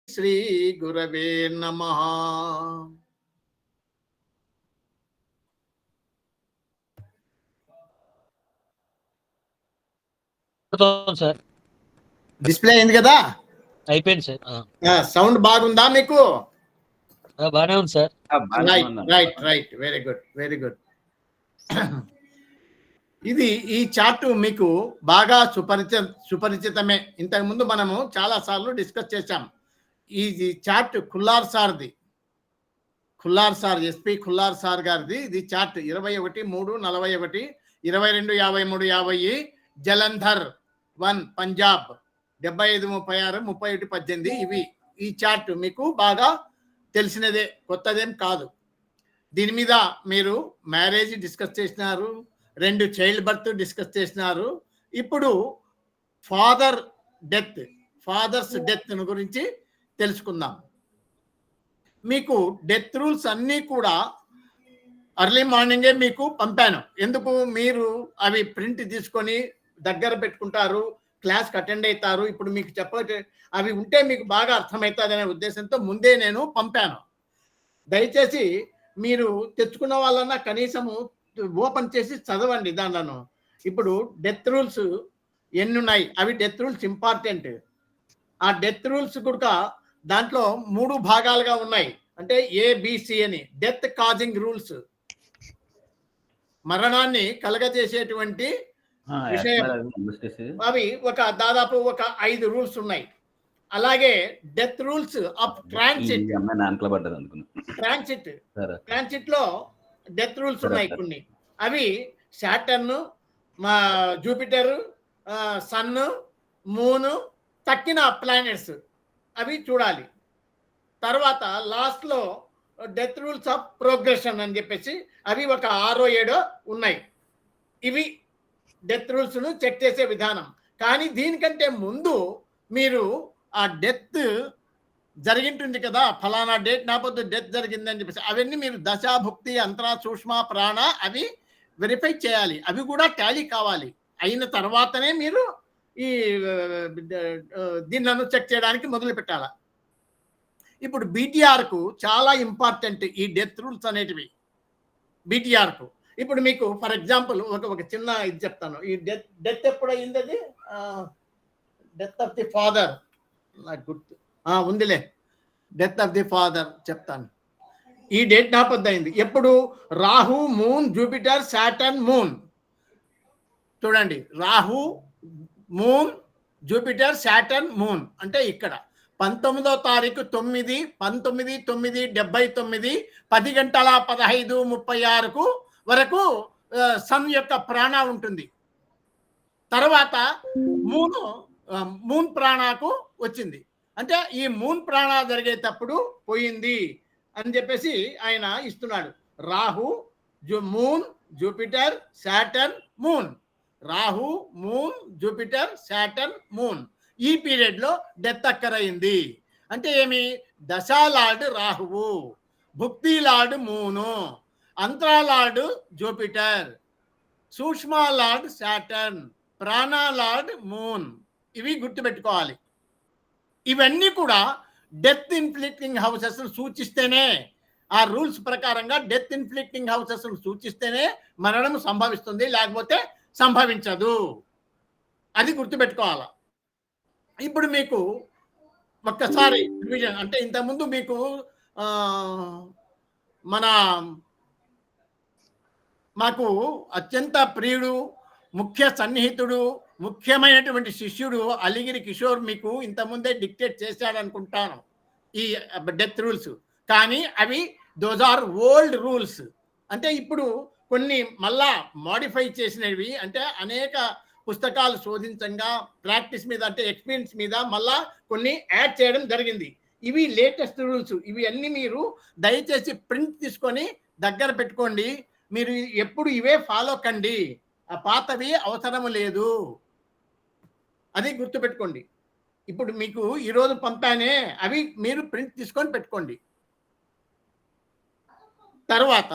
శ్రీ గురవే నమః. Sir display అయింది కదా? అయిపోయింది సార్. సౌండ్ బాగుందా మీకు? బాగానే ఉంది sir. Right right, very good very good. ఇది ఈ చార్ట్ మీకు బాగా సుపరిచితమే. ఇంతకుముందు మనము చాలా సార్లు డిస్కస్ చేశాం. ఈ చార్ట్ ఖుల్లార్ సార్ది, ఖుల్లార్ సార్, ఎస్పి ఖుల్లార్ సార్ గారిది. ఇది చార్ట్ 21/3/41, 22/53/50 జలంధర్ 1 పంజాబ్, 75/36/31/18. ఇవి ఈ చార్ట్ మీకు బాగా తెలిసినదే, కొత్తదేం కాదు. దీని మీద మీరు మ్యారేజ్ డిస్కస్ చేసినారు, 2 చైల్డ్ బర్త్ డిస్కస్ చేసినారు. ఇప్పుడు ఫాదర్స్ డెత్ గురించి తెలుసుకుందాం. మీకు డెత్ రూల్స్ అన్నీ కూడా ఎర్లీ మార్నింగే మీకు పంపాను. ఎందుకు మీరు అవి ప్రింట్ తీసుకొని దగ్గర పెట్టుకుంటారు, క్లాస్కి అటెండ్ అవుతారు. ఇప్పుడు మీకు చెప్పే అవి ఉంటే మీకు బాగా అర్థమవుతుంది అనే ఉద్దేశంతో ముందే నేను పంపాను. దయచేసి మీరు తెచ్చుకున్న వాళ్ళన్నా కనీసము ఓపెన్ చేసి చదవండి దాంట్లో. ఇప్పుడు డెత్ రూల్స్ ఎన్ని ఉన్నాయి, అవి డెత్ రూల్స్ ఇంపార్టెంట్. ఆ డెత్ రూల్స్ కూడా దాంట్లో 3 భాగాలుగా ఉన్నాయి. అంటే ఏబిసి అని. డెత్ కాజింగ్ రూల్స్, మరణాన్ని కలగజేసేటువంటి విషయం, అవి దాదాపు ఒక 5 రూల్స్ ఉన్నాయి. అలాగే డెత్ రూల్స్ ఆఫ్ ట్రాన్సిట్ లో డెత్ రూల్స్ ఉన్నాయి కొన్ని. అవి సాటర్న్, జూపిటర్, సన్, మూన్, తక్కిన ప్లానెట్స్ అవి చూడాలి. తర్వాత లాస్ట్ లో డెత్ రూల్స్ ఆఫ్ ప్రోగ్రెషన్ అని చెప్పేసి అవి ఒక 6-7 ఉన్నాయి. ఇవి డెత్ రూల్స్ ను చెక్ చేసే విధానం. కానీ దీనికంటే ముందు మీరు ఆ డెత్ జరిగింటుంది కదా, ఫలానా డేట్ నాపోతే డెత్ జరిగిందని చెప్పేసి అవన్నీ మీరు దశ, భుక్తి, అంతరా, సూక్ష్మ, ప్రాణ అవి వెరిఫై చేయాలి. అవి కూడా టాలీ కావాలి. అయిన తర్వాతనే మీరు ఈ దీన్ని చెక్ చేయడానికి మొదలు పెట్టాలి. ఇప్పుడు బీటీఆర్కు చాలా ఇంపార్టెంట్ ఈ డెత్ రూల్స్ అనేటివి. బీటీఆర్కు ఇప్పుడు మీకు ఫర్ ఎగ్జాంపుల్ ఒక చిన్న ఇది చెప్తాను. ఈ డెత్ ఎప్పుడు అయింది? అది డెత్ ఆఫ్ ది ఫాదర్ నాకు గుర్తు ఉందిలే. డెత్ ఆఫ్ ది ఫాదర్ చెప్తాను. ఈ డేట్ నాపొద్దు అయింది. ఎప్పుడు? Rahu, moon, Jupiter, Saturn, moon. చూడండి, Rahu, moon, Jupiter, Saturn, moon. అంటే ఇక్కడ 19వ తారీఖు 9/19/1979 10:15:36 వరకు సన్ యొక్క ప్రాణ ఉంటుంది. తర్వాత మూన్ ప్రాణకు వచ్చింది. అంటే ఈ మూన్ ప్రాణ జరిగేటప్పుడు పోయింది అని చెప్పేసి ఆయన ఇస్తున్నాడు. Rahu, moon, Jupiter, Saturn, moon. Rahu, moon, Jupiter, Saturn, moon. ఈ పీరియడ్ లో డెత్ అక్కరైంది. అంటే ఏమి? దశాలార్డ్ రాహువు, భుక్తి లార్డ్ మూను, అంతరాలార్డ్ జూపిటర్, సూక్ష్మ లార్డ్ సాటర్న్, ప్రాణ లార్డ్ మూన్. ఇవి గుర్తుపెట్టుకోవాలి. ఇవన్నీ కూడా డెత్ ఇన్ఫ్లిక్టింగ్ హౌసెస్ సూచిస్తేనే, ఆ రూల్స్ ప్రకారంగా డెత్ ఇన్ఫ్లిక్టింగ్ హౌసెస్ సూచిస్తేనే మరణం సంభవిస్తుంది, లేకపోతే సంభవించదు. అది గుర్తుపెట్టుకోవాలి. ఇప్పుడు మీకు ఒక్కసారి రివిజన్ అంటే ఇంతకుముందు మీకు మాకు అత్యంత ప్రియుడు, ముఖ్య సన్నిహితుడు, ముఖ్యమైనటువంటి శిష్యుడు అలిగిరి కిషోర్ మీకు ఇంతకుముందే డిక్టేట్ చేశాడనుకుంటాను ఈ డెత్ రూల్స్. కానీ అవి దోస్ ఆర్ ఓల్డ్ రూల్స్. అంటే ఇప్పుడు కొన్ని మళ్ళా మాడిఫై చేసినవి, అంటే అనేక పుస్తకాలు శోధించంగా ప్రాక్టీస్ మీద, అంటే ఎక్స్పీరియన్స్ మీద మళ్ళా కొన్ని యాడ్ చేయడం జరిగింది. ఇవి లేటెస్ట్ రూల్స్. ఇవి అన్ని మీరు దయచేసి ప్రింట్ తీసుకొని దగ్గర పెట్టుకోండి. మీరు ఎప్పుడు ఇవే ఫాలో కండి, ఆ పాతవి అవసరం లేదు. అది గుర్తుపెట్టుకోండి. ఇప్పుడు మీకు ఈరోజు పంపానే, అవి మీరు ప్రింట్ తీసుకొని పెట్టుకోండి. తర్వాత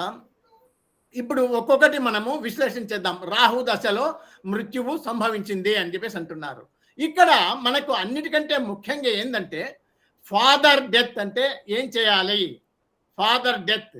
ఇప్పుడు ఒక్కొక్కటి మనము విశ్లేషించేద్దాం. రాహు దశలో మృత్యువు సంభవించింది అని చెప్పేసి అంటున్నారు. ఇక్కడ మనకు అన్నిటికంటే ముఖ్యంగా ఏంటంటే ఫాదర్ డెత్ అంటే ఏం చేయాలి? Father death.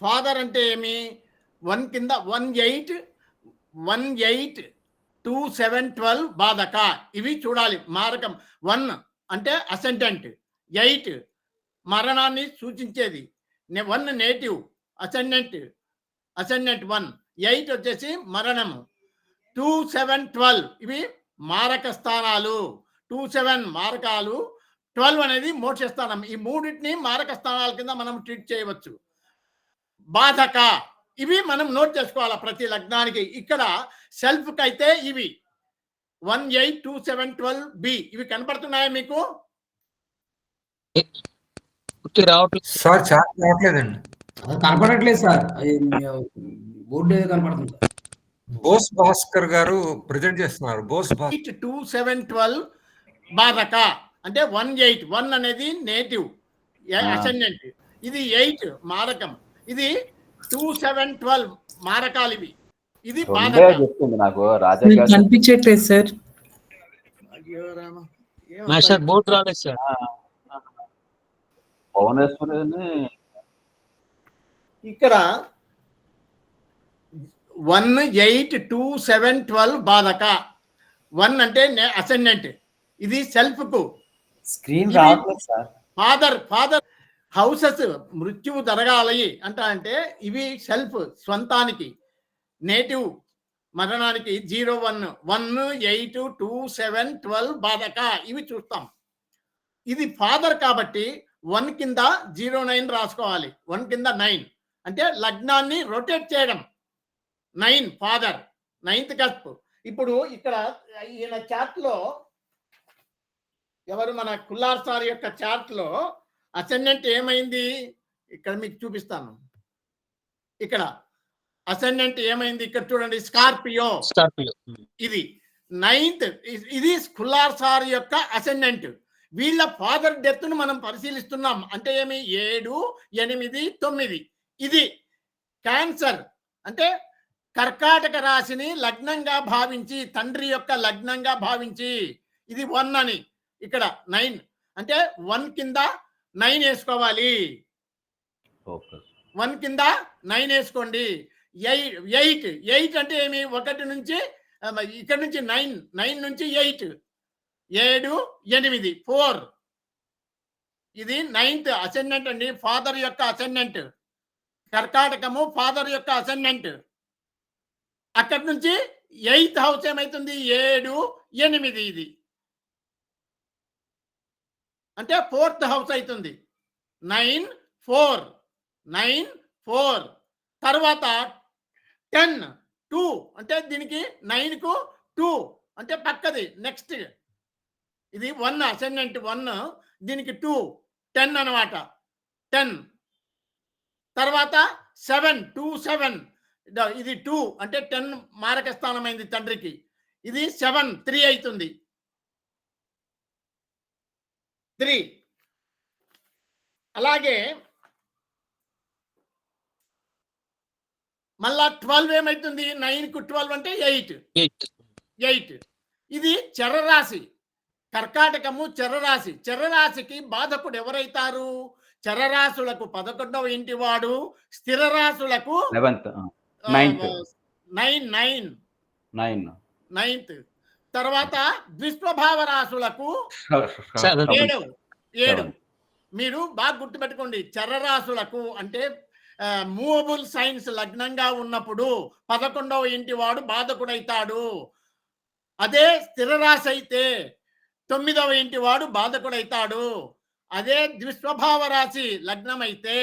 ఫాదర్ అంటే ఏమి? 1 కింద 18 2 7 12 బాధక. ఇవి చూడాలి. మారకం 1 అంటే అసెండెంట్, 8 మరణాన్ని సూచించేది, 1 నేటివ్, అసెండెంట్ 1, 8 వచ్చేసి మరణము, 2 7 12 ఇవి మారక స్థానాలు. 2 7 మారకాలు, 12 అనేది మోక్ష స్థానం. ఈ మూడింటిని మారక స్థానాల కింద మనం ట్రీట్ చేయవచ్చు. బాధక ఇవి మనం నోట్ చేసుకోవాలి ప్రతి లగ్నానికి. ఇక్కడ సెల్ఫ్ కి అయితే ఇవి 1 8 2 7 12 బి ఇవి కనపడుతున్నాయా మీకు? రావట్లేదు సార్, చార్ట్ రావట్లేదండి. కనపడట్లేదు సార్, బోర్డు ఏదో కనపడుతుంది. బోస్ భాస్కర్ గారు ప్రజెంట్ చేస్తున్నారు. బోస్ 8 2 7 12 బాధక అంటే 1 8 1 అనేది నేటివ్ అసెండెంట్, ఇది 8 మారకం, ఇది 2 7 12 మారకాలు ఇవి. ఇది బాధక. చెప్తుంది నాకు రాజా గారు. కనిపించట్లేదు సార్. అయ్యో రామ, మాస్టర్ బోర్డు రాలేదు సార్. భువనేశ్వరిని ఇక్కడ 1 8 2 7 12 బాధక. 1 అంటే అసెండెంట్, ఇది సెల్ఫ్ కు. స్క్రీన్ రావట్లేదు సార్. ఫాదర్ హౌసెస్ మృత్యువు జరగాలి అంటే ఇవి సెల్ఫ్ స్వంతానికి, నేటివ్ మరణానికి 0 1 1 8 2 7 12 బాధక ఇవి చూస్తాం. ఇది ఫాదర్ కాబట్టి 1 కింద 0 9 రాసుకోవాలి. 1 కింద 9 అంటే లగ్నాన్ని రొటేట్ చేయడం. 9 ఫాదర్, 9th కస్ప్. ఇప్పుడు ఇక్కడ ఈయన చార్ట్ లో ఎవరు, మన కుల్లార్ సార్ యొక్క చార్ట్ లో అసెండెంట్ ఏమైంది? ఇక్కడ మీకు చూపిస్తాను. ఇక్కడ అసెండెంట్ ఏమైంది? ఇక్కడ చూడండి, స్కార్పియో. ఇది 9th, ఇది కుల్లార్ సార్ యొక్క అసెండెంట్. వీళ్ళ ఫాదర్ డెత్ ను మనం పరిశీలిస్తున్నాం. అంటే ఏమి? 7 8 9. ఇది క్యాన్సర్ అంటే కర్కాటక రాశిని లగ్నంగా భావించి, తండ్రి యొక్క లగ్నంగా భావించి, ఇది 1 అని. ఇక్కడ 9 అంటే 1 కింద 9 వేసుకోవాలి. 1 కింద 9 వేసుకోండి. 8 అంటే ఏమి? 1 నుంచి ఇక్కడ నుంచి 9 నుంచి 8 7 8 4. ఇది 9th అసెండెంట్ అండి, ఫాదర్ యొక్క అసెండెంట్. కర్కాటకము ఫాదర్ యొక్క అసెండెంట్. అక్కడి నుంచి 8th హౌస్ ఏమైతుంది? 7 8. ఇది అంటే 4th హౌస్ అవుతుంది. 9 4 తర్వాత 10 2 అంటే దీనికి 9 కు 2 అంటే పక్కది నెక్స్ట్. ఇది 1 అసెండెంట్ 1, దీనికి 2 10 అన్నమాట. 10 తర్వాత 7 2 7 ఇది 2 అంటే 10 మారక స్థానమైంది తండ్రికి. ఇది 7 3 అవుతుంది. 3 అలాగే మళ్ళా 12 ఏమైతుంది? 9 కు 12 అంటే 8. ఇది చరరాశి, కర్కాటకము చరరాశి. చరరాశికి బాధకుడు ఎవరైతారు? చరరాశులకు 11వ ఇంటి వాడు, స్థిర రాశులకు 9th. తర్వాత ద్విస్వభావ రాశులకు 7. మీరు బాగా గుర్తుపెట్టుకోండి, చరరాశులకు అంటే మూవబుల్ సైన్స్ లగ్నంగా ఉన్నప్పుడు 11వ ఇంటి వాడు బాధకుడైతాడు. అదే స్థిర రాశి అయితే 9వ ఇంటి వాడు బాధకుడైతాడు. అదే ద్విస్వభావ రాశి లగ్నం అయితే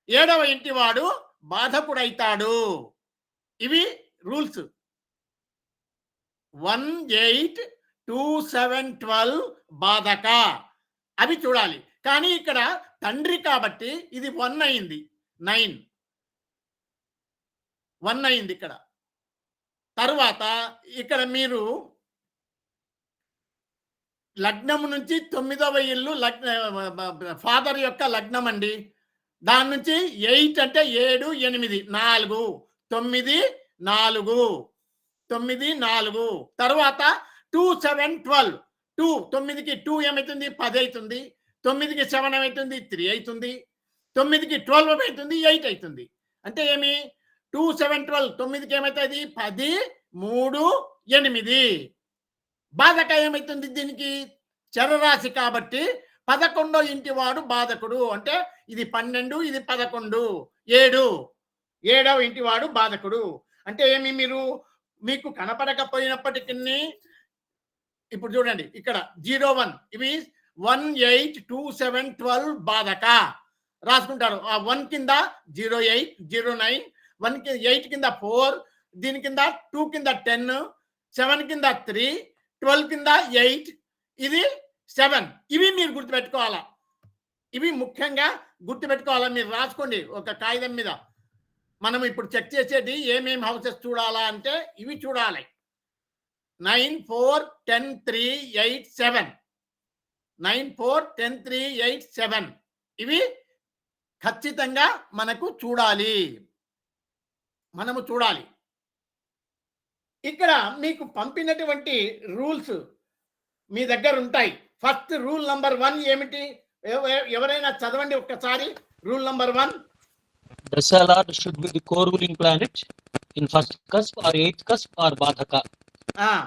7వ ఇంటి వాడు బాధకుడైతాడు. ఇవి రూల్స్. 1, 8, 2, 7, 12 బాధక, అవి చూడాలి. కానీ ఇక్కడ తండ్రి కాబట్టి ఇది 1 అయింది. 9 1 అయింది ఇక్కడ. తరువాత ఇక్కడ మీరు లగ్నం నుంచి 9వ ఇల్లు ఫాదర్ యొక్క లగ్నం అండి. దాని నుంచి 8 అంటే 7, 8, 4, 9, 4, 9, 4. తర్వాత 2, 7, 12. 2 9కి 2 ఏమవుతుంది? 10 అవుతుంది. 9కి 7 ఏమవుతుంది? 3 అవుతుంది. 9కి 12 ఏమవుతుంది? 8 అవుతుంది. అంటే ఏమి? 2, 7, 12. 9కి ఏమవుతుంది? 10, 3, 8. బాధక ఏమవుతుంది? దీనికి చరరాశి కాబట్టి 11వ ఇంటి వాడు బాధకుడు. అంటే ఇది 12, ఇది 11, 7. 7వ ఇంటి వాడు బాధకుడు. అంటే ఏమి? మీకు కనపడకపోయినప్పటికీ ఇప్పుడు చూడండి ఇక్కడ 01 ఇవి 1, 8, 2, 7, 12 బాధక రాసుకుంటారు. ఆ 1 కింద 08, 09, 8 కింద 4, దీని కింద 2 కింద 10, 7 కింద 3, 12 కింద 8, ఇది 7. ఇవి మీరు గుర్తుపెట్టుకోవాలా. ఇవి ముఖ్యంగా గుర్తుపెట్టుకోవాలా. మీరు రాసుకోండి ఒక కాగితం మీద. మనం ఇప్పుడు చెక్ చేసేది ఏమేమి హౌసెస్ చూడాలా అంటే ఇవి చూడాలి. 9, 4, 10, 3, 8, 7. 9, 4, 10, 3, 8, 7. ఇవి ఖచ్చితంగా మనము చూడాలి. ఇక్కడ మీకు పంపినటువంటి రూల్స్ మీ దగ్గర ఉంటాయి. ఫస్ట్ రూల్ నంబర్ 1 ఏమిటి? ఎవరైనా చదవండి ఒక్కసారి. Rule number 1. Dasha Lord should be the co-ruling planet in first cusp or 8th cusp or Badhaka.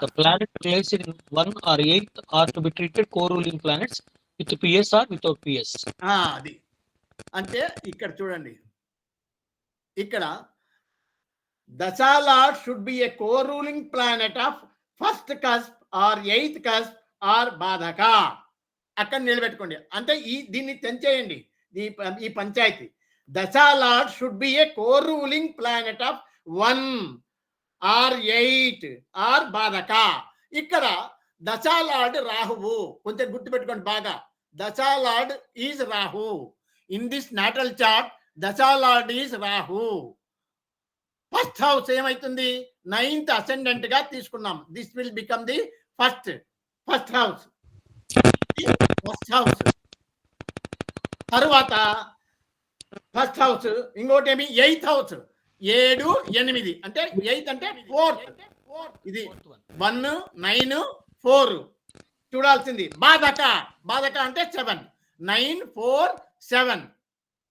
The planet placed in 1 or 8th are to be treated co-ruling planets with PS or without PS. అది అంటే ఇక్కడ చూడండి. ఇక్కడ Dasha Lord should be a co-ruling planet of first cusp or 8th cusp or Badhaka. అక్కడ నిలబెట్టుకోండి. అంటే దీన్ని తెంచేయండి ఈ panchayat. Dasha Lord should be a co-ruling planet of 1 or 8 or Badhaka. ఇక్కడ Dasha Lord రాహువు. కొంచెం గుర్తుపెట్టుకోండి బాగా. Dasha Lord is Rahu. In this natal chart, Dasha Lord is Rahu. First house ఏమైతుంది? 9th అసెండెంట్ గా తీసుకున్నాం. This will become the first house. తరువాత first house ఇంకోటి ఏమి? 8th house. 7, 8 అంటే 8 అంటే 4th. ఇది 1, 9, 4 చూడాల్సింది. బాధక అంటే 7. 9, 4, 7.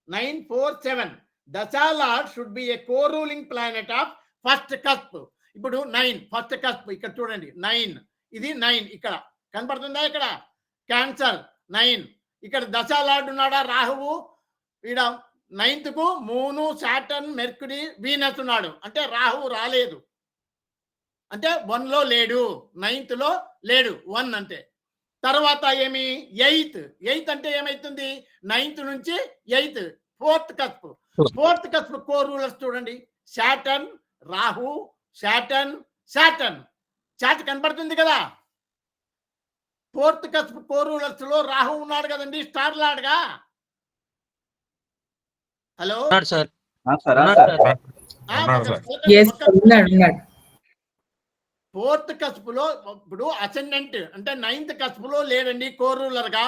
9, 4, 7. Dasha Lord should be a co-ruling planet of first cusp. ఇప్పుడు 9 ఫస్ట్ కస్ప్. ఇక్కడ చూడండి 9, ఇది 9 ఇక్కడ కనపడుతుందా? ఇక్కడ క్యాన్సర్ 9. ఇక్కడ Dasha Lord ఉన్నాడా? రాహువు. ఇక్కడ 9th కు మూన్, సాటర్న్, మెర్క్యూరీ, వీనస్ ఉన్నాడు. అంటే రాహువు రాలేదు. అంటే 1లో లేడు, 9th లో లేడు. 1 అంటే తర్వాత ఏమి? 8 అంటే ఏమైతుంది? 9th నుంచి 8th 4th cusp. 4th cusp co rulers చూడండి. Saturn, Rahu, Saturn. చాట్ కనపడుతుంది కదా. 4th కస్ప్ కో రూలర్స్ లో రాహు ఉన్నాడు కదండి, స్టార్ లార్డ్ గా. Hello sir. ఫోర్త్ కస్ప్ లో ఇప్పుడు అసెండెంట్ అంటే 9th కస్ప్ లో లేడండి కో రూలర్ గా.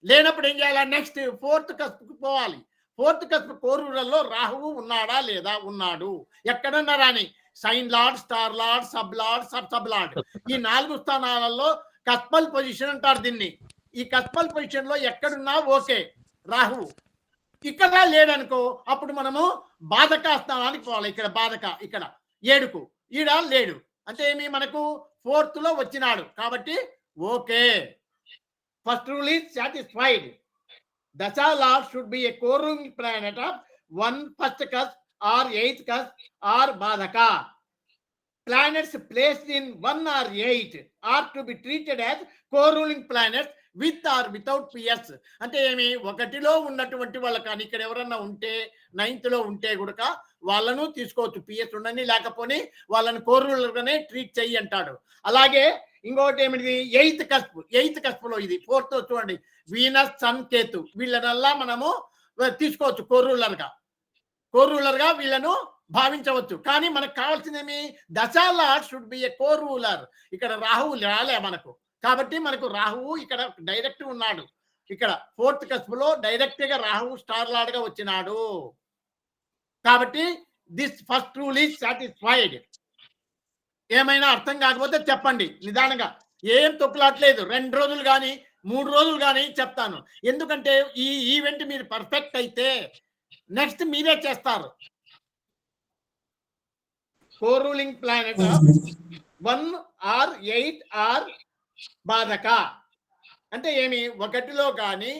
లేనప్పుడు ఏం చేయాలి? నెక్స్ట్ 4th కస్ప్ కు పోవాలి. 4th కస్ప్ కో రూలర్ లో రాహువు ఉన్నాడా లేదా? ఉన్నాడు. ఎక్కడన్నా రాని sign lord, star lord, sub lord, sub lord, ఈ 4 స్థానాలలో కస్పల్ పొజిషన్ అంటారు దీన్ని. ఈ కస్పల్ పొజిషన్ లో ఎక్కడున్నా ఓకే రాహువు. ఇక్కడ లేడనుకో అప్పుడు మనము బాధక స్థానానికి పోవాలి. ఇక్కడ బాధక, ఇక్కడ 7కు, ఈడ లేడు. అంటే ఏమి? మనకు 4th లో వచ్చినాడు కాబట్టి okay. First rule is satisfied. Dasha Lord should be a co-ruling planet of 1 first cusp or 8th cusp or Badhaka. Planets placed in 1 or 8 are to be treated as co-ruling planets with or without PS. అంటే ఏమి, 1లో ఉన్నటువంటి వాళ్ళు కానీ ఇక్కడ ఎవరన్నా ఉంటే 9th ఉంటే కూడా వాళ్ళను తీసుకోవచ్చు, పిఎస్ ఉండని లేకపోని వాళ్ళని కోరూలర్గానే ట్రీట్ చెయ్యి అంటాడు. అలాగే ఇంకొకటి ఏమిటి, 8th కస్పులో ఇది 4th చూడండి, వీనస్ సన్ కేతు వీళ్ళనల్లా మనము తీసుకోవచ్చు కోరూలర్గా వీళ్ళను భావించవచ్చు. కానీ మనకు కావాల్సిందేమి, దశాలార్డ్ షుడ్ బి ఏ కోరూలర్. ఇక్కడ రాహువు రాలే మనకు, కాబట్టి మనకు రాహువు ఇక్కడ డైరెక్ట్ ఉన్నాడు. ఇక్కడ 4th కస్పులో డైరెక్ట్ గా రాహువు స్టార్ లార్డ్ గా వచ్చినాడు. కాబట్టి this first rule is satisfied. ఏమైనా అర్థం కాకపోతే చెప్పండి నిదానంగా, ఏం తొక్కులాట్లేదు. 2 రోజులు కానీ 3 రోజులు కానీ చెప్తాను. ఎందుకంటే ఈ ఈవెంట్ మీరు పర్ఫెక్ట్ అయితే నెక్స్ట్ మీరే చేస్తారు. కోరూలింగ్ ప్లానెట్ 1 or 8 or బాధక అంటే ఏమి, 1లో కానీ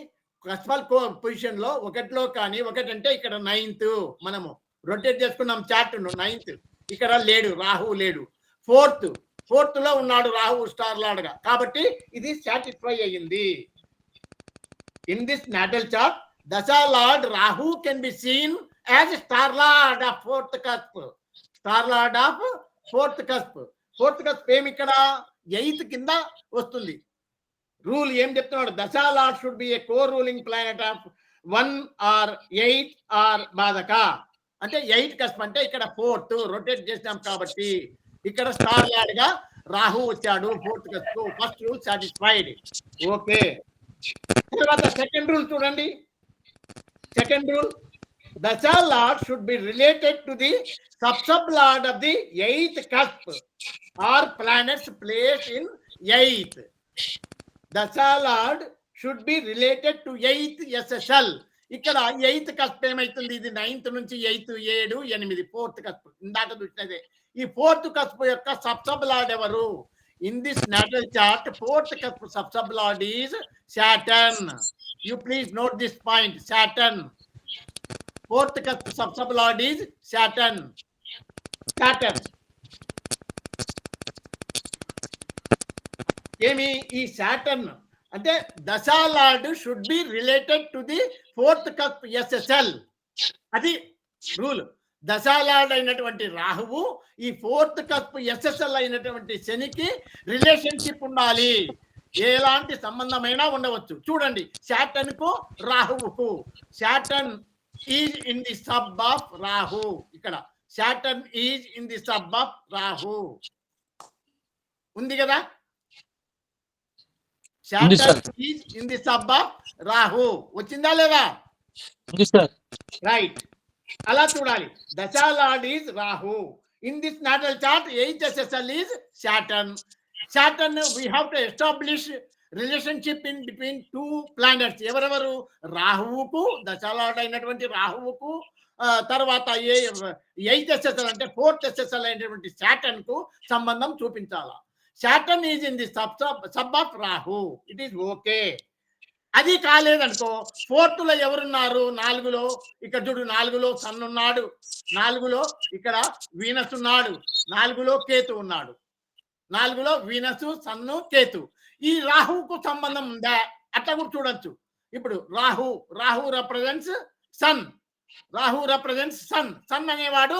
కస్పల్ పొజిషన్ లో 1లో కానీ, 1 అంటే ఇక్కడ 9th మనము రొటేట్ చేసుకున్నాం చార్ట్ 9th ఇక్కడ లేడు, రాహువు లేడు. 4th లో ఉన్నాడు రాహువు స్టార్ లార్డ్ గా, కాబట్టి ఇది సాటిస్ఫై అయ్యింది. In this natal chart dasha lord Rahu can be seen as star lord of 4th cusp. Star lord of 4th cusp. 4th cusp ఏమి, ఇక్కడ 8th కింద వస్తుంది. రూల్ ఏం చెప్తున్నాడు, dasha lord should be a core ruling planet of 1 or 8 or badhaka. అంటే 8 cusp అంటే ఇక్కడ 4th rotate చేసినాం కాబట్టి ఇక్కడ స్టార్ లార్డ్ గా రాహు వచ్చాడు 4th cusp. First rule satisfied. Okay, తర్వాత సెకండ్ రూల్ చూడండి. Second rule, dasha lord should be related to the sub lord of the 8th cusp or planets placed in 8th. Dasha Lord should be related to 8th SSL. ఇక్కడ 8th cusp ఏమైతుంది, ఇది 9th నుంచి 8th 7 8 4th cusp ఇందాక చూసినదే. ఈ 4th cusp యొక్క sub lord ఎవరు? In this natal chart 4th cusp sub lord is Saturn. You please note this point, Saturn. 4th cusp sub lord is Saturn. ఏమి, ఈ Saturn అంటే dasha lord should be related to the 4th cusp SSL. అది rule. Dasha lord అయినటువంటి రాహువు ఈ 4th cusp SSL అయినటువంటి శనికి relationship ఉండాలి. ఎలాంటి సంబంధమైనా ఉండవచ్చు. చూడండి, సాటర్న్ కు రాహువుకు, Saturn is in the sub of Rahu. ఇక్కడ Saturn is in the sub of Rahu. ఉంది కదా, Saturn is in the sub of Rahu. వచ్చిందా లేదా? ఉంది సార్. రైట్, అలా చూడాలి. Dasha lord is Rahu. In this natal chart 8th SSL is Saturn. Saturn we have to establish relationship in between 2 planets. ఎవరెవరు? రాహువుకు, దశా lord అయినటువంటి రాహువుకు, తర్వాత 8th SSL అంటే 4th SSL అయినటువంటి సాటర్న్ కు సంబంధం చూపించాలా. Saturn is in the sub of Rahu. It is okay. అది కాలేదనుకో, 4th లో ఎవరున్నారు? 4లో ఇక్కడ చూడు, 4లో సన్ ఉన్నాడు, 4లో ఇక్కడ వీనస్ ఉన్నాడు, 4లో కేతు ఉన్నాడు. 4లో వీనస్, సన్ను, కేతు. ఈ రాహుకు సంబంధం ఉందా? అట్లా కూడా చూడొచ్చు. ఇప్పుడు Rahu represents sun, Rahu represents sun. Sun అనేవాడు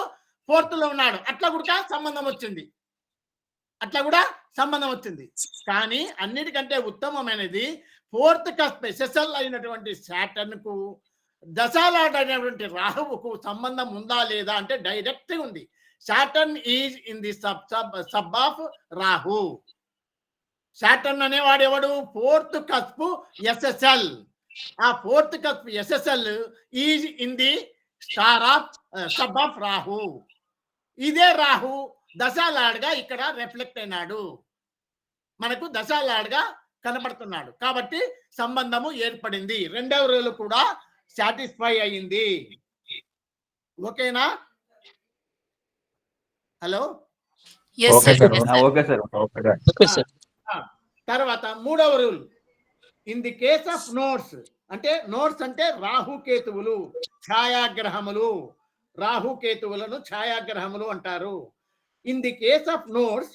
4th లో ఉన్నాడు. అట్లా కూడా సంబంధం వచ్చింది. కానీ అన్నిటికంటే ఉత్తమమైనది 4th కస్ప్ SSL అయినటువంటి సాటర్న్ కు దశా లార్డ్ అయినటువంటి రాహువుకు సంబంధం ఉందా లేదా అంటే డైరెక్ట్ ఉంది. Saturn is in the sub of Rahu. Saturn అనేవాడు ఎవడు? 4th cusp SSL. ఆ 4th cusp SSL is in the star of sub of Rahu. ఇదే రాహు దశా లార్డ్ గా ఇక్కడ రిఫ్లెక్ట్ అయినాడు, మనకు దశా లార్డ్ గా కనబడుతున్నాడు. కాబట్టి సంబంధము ఏర్పడింది. రెండవ రూల్ కూడా సాటిస్ఫై అయ్యింది. ఓకేనా? Hello, okay sir. తర్వాత మూడవ rule, in the case of notes. అంటే నోట్స్ అంటే రాహుకేతువులు, ఛాయాగ్రహములు. రాహుకేతువులను ఛాయాగ్రహములు అంటారు. In the case of notes,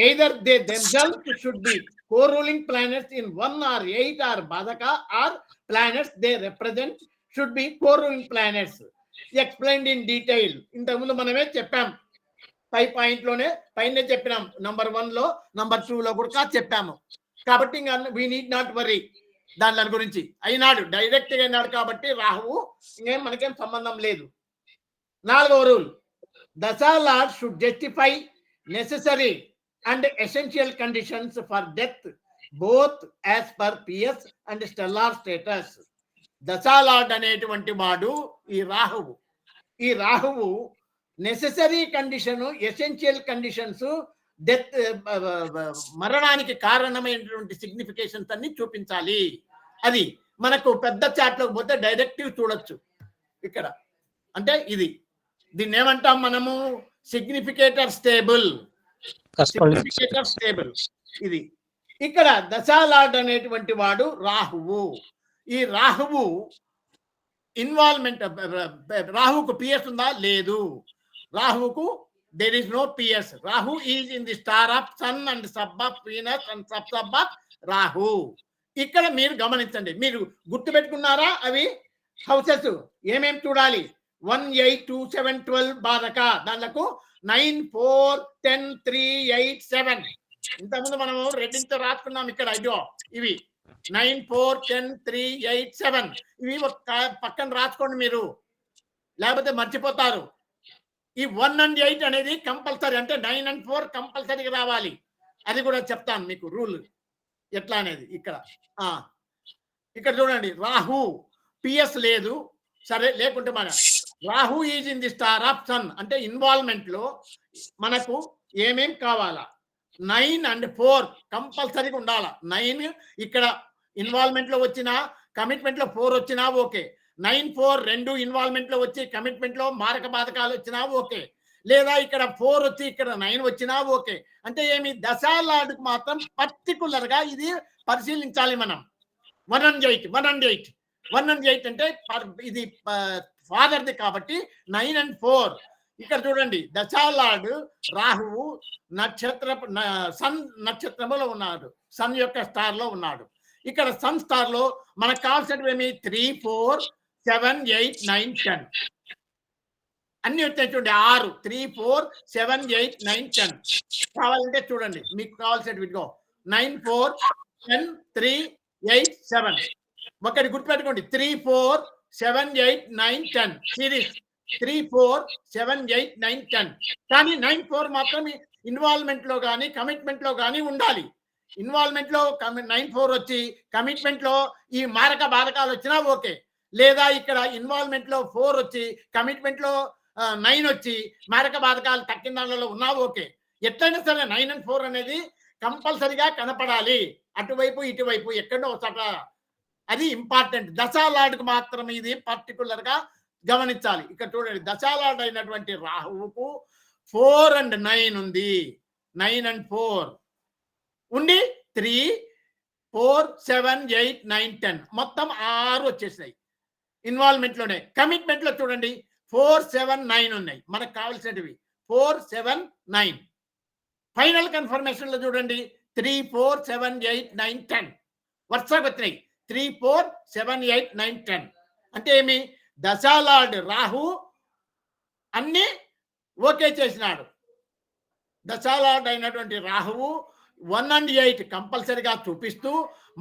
either they themselves should be co-ruling planets in 1 or 8 or Badaka or planets they represent should be co-ruling planets. Explained in detail. ఇంతకుముందు మనమే చెప్పాం, పై point లోనే పైన చెప్పినాం, నంబర్ 1 లో నంబర్ 2 లో కూడా చెప్పాము. కాబట్టి ఇంకా వీ నీడ్ నాట్ వరీ దాని గురించి. అయినాడు, డైరెక్ట్ గా అయినాడు కాబట్టి రాహువు ఇంకేం మనకేం సంబంధం లేదు. 4వ rule, dasha lord should justify necessary and essential conditions for death both as per PS and stellar status. దశాలార్డ్ అనేటువంటి వాడు ఈ రాహువు necessary condition, essential conditions, death మరణానికి కారణమైనటువంటి సిగ్నిఫికేషన్స్ అన్ని చూపించాలి. అది మనకు పెద్ద చాట్లోకి పోతే డైరెక్టివ్ చూడొచ్చు. ఇక్కడ అంటే దీన్ని ఏమంటాం మనము, సిగ్నిఫికేటర్ స్టేబుల్. ఇది ఇక్కడ దశాలార్డ్ అనేటువంటి వాడు రాహువు. ఈ రాహువు ఇన్వాల్వ్మెంట్, రాహువుకు పిఎస్ ఉందా? లేదు. రాహువుకు there is no PS. Rahu is in the star of sun and sub of Venus and sub of Rahu. ఇక్కడ మీరు గమనించండి, మీరు గుర్తు పెట్టుకున్నారా? అవి హౌసెస్ ఏమేమి చూడాలి? 1, 8, 2, 7, 12 బాధక, దాంట్లో 9, 4, 10, 3, 8, 7. ఇంతకుముందు మనము రెడ్డింగ్తో రాసుకున్నాం. ఇక్కడ ఇవి 9, 4, 10, 3, 8, 7. ఇవి పక్కన రాసుకోండి మీరు, లేకపోతే మర్చిపోతారు. ఈ 1 and 8 అనేది కంపల్సరీ, అంటే 9 and 4 కంపల్సరీగా రావాలి. అది కూడా చెప్తాను మీకు రూల్ ఎట్లా అనేది. ఇక్కడ చూడండి, రాహు పిఎస్ లేదు, సరే లేకుంటే మన Rahu is in the star of sun అంటే ఇన్వాల్వ్మెంట్ లో మనకు ఏమేం కావాలా? 9 and 4 కంపల్సరీగా ఉండాలా. 9 ఇక్కడ ఇన్వాల్వ్మెంట్ లో వచ్చినా, కమిట్మెంట్ లో 4 వచ్చినా ఓకే. 9, 4 2 ఇన్వాల్వ్మెంట్ లో వచ్చి కమిట్మెంట్ లో మారక బాధకాలు వచ్చినా ఓకే. లేదా ఇక్కడ 4 వచ్చి ఇక్కడ 9 వచ్చినా ఓకే. అంటే ఏమి, దశాలార్డ్కు మాత్రం పర్టికులర్ గా ఇది పరిశీలించాలి మనం. 1 and 8 అంటే ఇది ఫాదర్ది కాబట్టి 9 and 4. ఇక్కడ చూడండి, దశాలార్డ్ రాహువు సన్ నక్షత్రములో ఉన్నాడు, సన్ యొక్క స్టార్ లో ఉన్నాడు. ఇక్కడ సన్ స్టార్ లో మనకు కావాల్సినవి ఏమి? 3, 4, 7, 8, 9, 10 అన్ని వచ్చాయి చూడండి. 6, 3, 4, 7, 8, 9, 10 కావాలంటే చూడండి, మీకు కావాల్సినవి 9, 4, 10, 3, 8, 7. ఒకటి గుర్తుపెట్టుకోండి, 3, 4, 7, 8, 9, 10 సిరీస్ 3, 4, 7, 8, 9, 10. కానీ 9, 4 మాత్రం ఇన్వాల్వ్మెంట్ లో కానీ కమిట్మెంట్ లో కానీ ఉండాలి. ఇన్వాల్వ్మెంట్ లో 9, 4 వచ్చి కమిట్మెంట్ లో ఈ మారక బాధకాలు వచ్చినా ఓకే. లేదా ఇక్కడ ఇన్వాల్వ్మెంట్ లో 4 వచ్చి కమిట్మెంట్ లో 9 వచ్చి మారక బాధకాలు తక్కిన దానిలో ఉన్నా ఓకే. ఎట్లయినా సరే 9 and 4 అనేది కంపల్సరిగా కనపడాలి, అటువైపు ఇటువైపు ఎక్కడో ఒకట. అది ఇంపార్టెంట్. దశాలార్డ్కు మాత్రం ఇది పర్టికులర్ గా గమనించాలి. ఇక్కడ చూడండి, దశాలార్డ్ అయినటువంటి రాహువుకు 4 and 9 ఉంది. 9 and 4 ఉండి 3, 4, 7, 8, 9, 10 మొత్తం 6 వచ్చేసాయి ఇన్వాల్వ్మెంట్ లోనే. కమిట్మెంట్ లో చూడండి 4, 7, 9 ఉన్నాయి మనకు కావాల్సినవి. 4, 7, 9. ఫైనల్ కన్ఫర్మేషన్ లో చూడండి 3, 4, 7, 8, 9, 10 వరుసగా వచ్చినాయి. 3, 4, 7, 8, 9, 10 అంటే ఏమి, దశాలార్డ్ రాహు అన్ని ఓకే చేసినాడు. దశాలార్డ్ అయినటువంటి రాహువు 1 and 8 కంపల్సరిగా చూపిస్తూ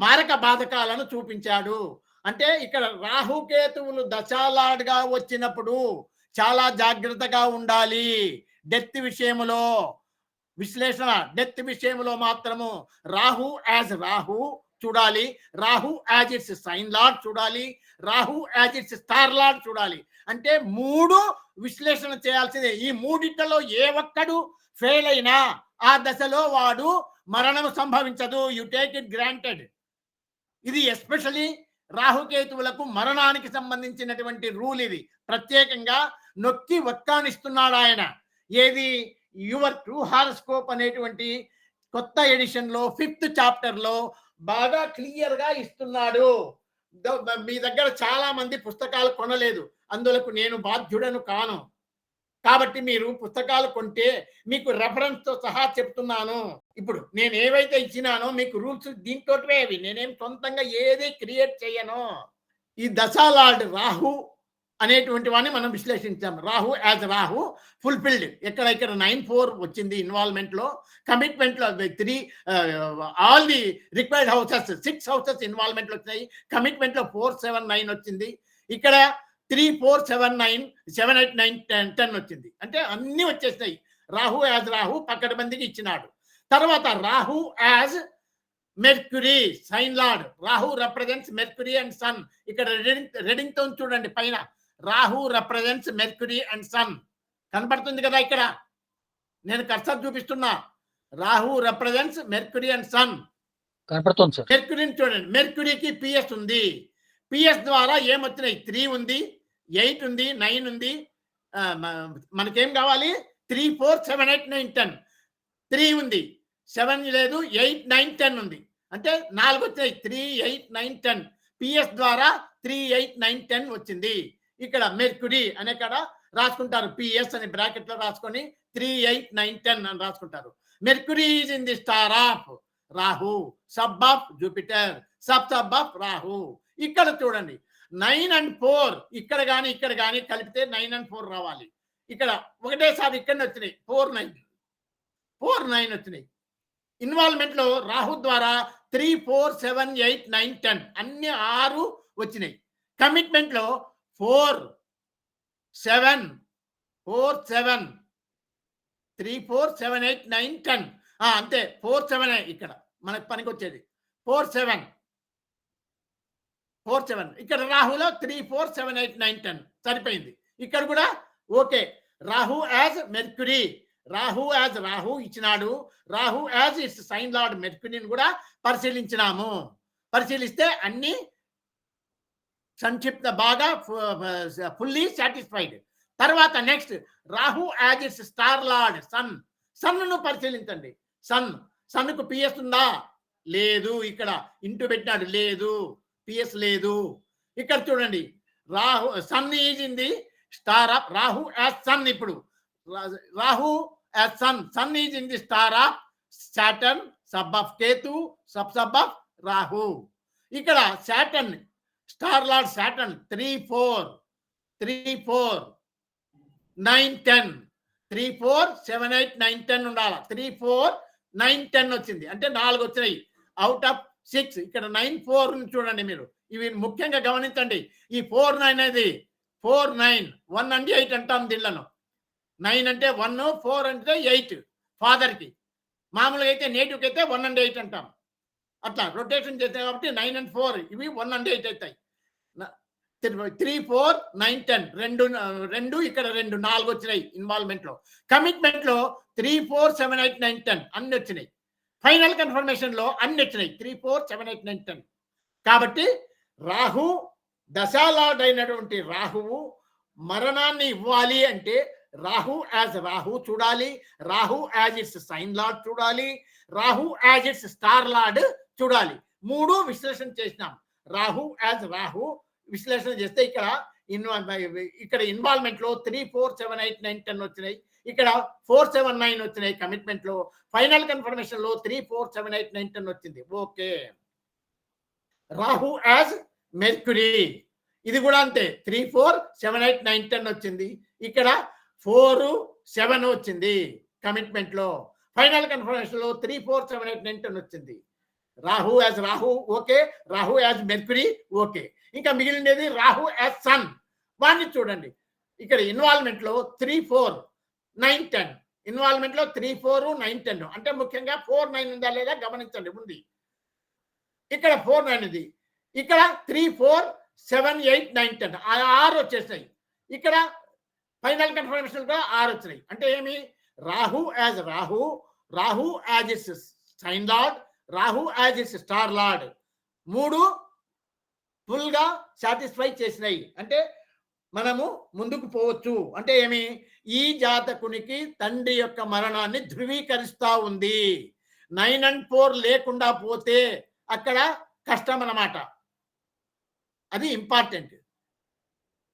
మారక బాధకాలను చూపించాడు. అంటే ఇక్కడ రాహుకేతువులు దశాలార్డ్ గా వచ్చినప్పుడు చాలా జాగ్రత్తగా ఉండాలి. డెత్ విషయంలో విశ్లేషణ, డెత్ విషయంలో మాత్రము రాహు యాజ్ రాహు చూడాలి, Rahu as its sign lord చూడాలి, Rahu as its star lord చూడాలి. అంటే 3 విశ్లేషణ చేయాల్సిందే. ఈ 3 ఏ ఒక్కడు ఫెయిల్ అయినా ఆ దశలో వాడు మరణం సంభవించదు. You take it granted. ఇది ఎస్పెషలీ రాహుకేతువులకు మరణానికి సంబంధించినటువంటి రూల్. ఇది ప్రత్యేకంగా నొక్కి వక్కానిస్తున్నాడు ఆయన. ఏది, యువర్ ట్రూ హారోస్కోప్ అనేటువంటి కొత్త ఎడిషన్ లో 5th chapter లో బాగా క్లియర్ గా ఇస్తున్నాడు. మీ దగ్గర చాలా మంది పుస్తకాలు కొనలేదు, అందులకు నేను బాధ్యుడను కాను. కాబట్టి మీరు పుస్తకాలు కొంటే మీకు రెఫరెన్స్ తో సహా చెప్తున్నాను. ఇప్పుడు నేను ఏవైతే ఇచ్చినానో మీకు రూల్స్ దీంతోటివే అవి. నేనేం సొంతంగా ఏది క్రియేట్ చేయను. ఈ దశాలార్డ్ రాహు అనేటువంటి వాడిని మనం విశ్లేషించాం. Rahu as Rahu fulfilled. ఇక్కడ 9-4 వచ్చింది ఇన్వాల్వ్మెంట్ లో. కమిట్మెంట్ లో 3 all the required houses 6 houses involvement వచ్చినాయి. కమిట్మెంట్ లో 4, 7, 9 వచ్చింది. ఇక్కడ 3, 4, 7, 9, 7, 8, 9, 10 వచ్చింది. అంటే అన్ని వచ్చేసినాయి. రాహు యాజ్ రాహు పకడ్బందీకి ఇచ్చినాడు. తర్వాత Rahu as Mercury sign lord. Rahu represents Mercury and sun. ఇక్కడ రెడింగ్ తో చూడండి పైన. Rahu represents Mercury and sun కనపడుతుంది కదా. ఇక్కడ నేను కర్సర్ చూపిస్తున్నా. Rahu represents Mercury and sun కనపడుతుంది సార్. మెర్క్యూరీని చూడండి. మెర్క్యూరీకి పిఎస్ ఉంది. పిఎస్ ద్వారా ఏమొచ్చినాయి? 3 ఉంది, 8 ఉంది, 9 ఉంది. మనకేం కావాలి? 3, 4, 7, 8, 9, 10. 3 ఉంది, 7 లేదు, 8, 9, 10 ఉంది. అంటే 4 వచ్చాయి. 3, 8, 9, 10. పిఎస్ ద్వారా 3, 8, 9, 10 వచ్చింది. ఇక్కడ మెర్క్యూరీ అనే కాడ రాసుకుంటారు. పిఎస్ అని బ్రాకెట్ లో రాసుకొని 3, 8, 9, 10 అని రాసుకుంటారు. Mercury is in the star of Rahu, sub of Jupiter, sub of Rahu. ఇక్కడ చూడండి 9 and 4 ఇక్కడ కానీ కలిపితే 9 and 4 రావాలి. ఇక్కడ ఒకటేసారి ఇక్కడ వచ్చినాయి 4, 9 వచ్చినాయి. ఇన్వాల్వ్మెంట్ లో రాహు ద్వారా 3, 4, 7, 8, 9, 10 అన్ని 6 వచ్చినాయి. కమిట్మెంట్ లో 4, 7, 3, 4, 7, 8, 9, 10 అంతే. 4, 7 ఇక్కడ మనకు పనికి వచ్చేది. 4, 7 ఇక్కడ రాహులో 3, 4, 7, 8, 9, 10 సరిపోయింది. ఇక్కడ కూడా okay. Rahu as Mercury. Rahu as Rahu ఇచ్చినాడు. Rahu as its sign lord మెర్క్యూరీని కూడా పరిశీలించినాము. పరిశీలిస్తే అన్ని సంక్షిప్త బాగా ఫుల్లీ సాటిస్ఫైడ్. తర్వాత next Rahu as its star lord sun. సన్ను పరిశీలించండి. సన్కు పిఎస్ ఉందా? లేదు. ఇక్కడ ఇంటూ పెట్టినాడు, లేదు. పిఎస్ లేదు. ఇక్కడ చూడండి Rahu sun is in the star of Rahu as sun. ఇప్పుడు Rahu as sun is in the star of Saturn, sub of Ketu, sub of Rahu. ఇక్కడ సాటర్న్ స్టార్ లార్డ్ సాటర్న్ 3, 4, 9, 10. 3, 4, 7, 8, 9, 10 ఉండాలి. 3, 4, 9, 10 వచ్చింది. అంటే 4 వచ్చినాయి అవుట్ ఆఫ్ 6. ఇక్కడ 9, 4 చూడండి మీరు. ఇవి ముఖ్యంగా గమనించండి. ఈ 4, 9 అనేది 4, 9, 1 and 8 అంటాం దీనిలో. 9 అంటే 1, 4 అంటే 8 ఫాదర్ కి. మామూలుగా అయితే నేటివ్కి అయితే 1 and 8 అంటాం. అట్లా రొటేషన్ చేస్తాయి కాబట్టి 9 and 4 ఇవి 1 and 8 అవుతాయి. 3, 4, 9, 10 రెండు ఇక్కడ 2, 4 వచ్చినాయి ఇన్వాల్వ్మెంట్ లో. కమిట్మెంట్ లో 3, 4, 7, 8, 9, 10 అన్ని వచ్చినాయి. ఫైనల్ కన్ఫర్మేషన్ లో అన్ని వచ్చినాయి 3, 4, 7, 8, 9, 10. కాబట్టి రాహు దశాలార్డ్ అయినటువంటి రాహువు మరణాన్ని ఇవ్వాలి అంటే రాహు యాజ్ రాహు చూడాలి, Rahu as its sign lord చూడాలి, Rahu as its star lord చూడాలి. 3 విశ్లేషణ చేసినాం. రాహు యాజ్ రాహు విశ్లేషణ చేస్తే ఇక్కడ ఇన్వాల్వ్మెంట్ లో 3, 4, 7, 8, 9, 10 వచ్చినాయి. ఇక్కడ 4, 7, 9 వచ్చినాయి కమిట్మెంట్ లో. ఫైనల్ కన్ఫర్మేషన్ లో 3, 4, 7, 8, 9, 10 వచ్చింది. ఓకే. రాహు యాజ్ మెర్క్యూరీ ఇది కూడా అంతే. 3, 4, 7, 8, 9, 10 వచ్చింది. ఇక్కడ 4, 7 వచ్చింది కమిట్మెంట్ లో. ఫైనల్ కన్ఫర్మేషన్ లో 3, 4, 7, 8, 9, 10 వచ్చింది. Rahu as Rahu okay, Rahu as mercury okay. ఇంకా మిగిలినది రాహు యాజ్ సన్. వాడిని చూడండి. ఇక్కడ ఇన్వాల్వ్మెంట్ లో 3, 4, 9, 10 ఇన్వాల్వ్మెంట్ లో 3, 4, 9, 10 అంటే ముఖ్యంగా 4, 9 ఉందా లేదా గమనించండి. ఉంది. ఇక్కడ 4, 9 ఉంది. ఇక్కడ 3, 4, 7, 8, 9, 10 6 వచ్చేసాయి. ఇక్కడ ఫైనల్ కన్ఫర్మేషన్ కూడా 6 వచ్చినాయి. అంటే ఏమి? Rahu as Rahu, Rahu as its sign lord, Rahu as its star lord 3 full గా సాటిస్ఫై చేసినాయి. అంటే మనము ముందుకు పోవచ్చు. అంటే ఏమి? ఈ జాతకునికి తండ్రి యొక్క మరణాన్ని ధృవీకరిస్తా ఉంది. 9 and 4 లేకుండా పోతే అక్కడ కష్టం అన్నమాట. అది ఇంపార్టెంట్.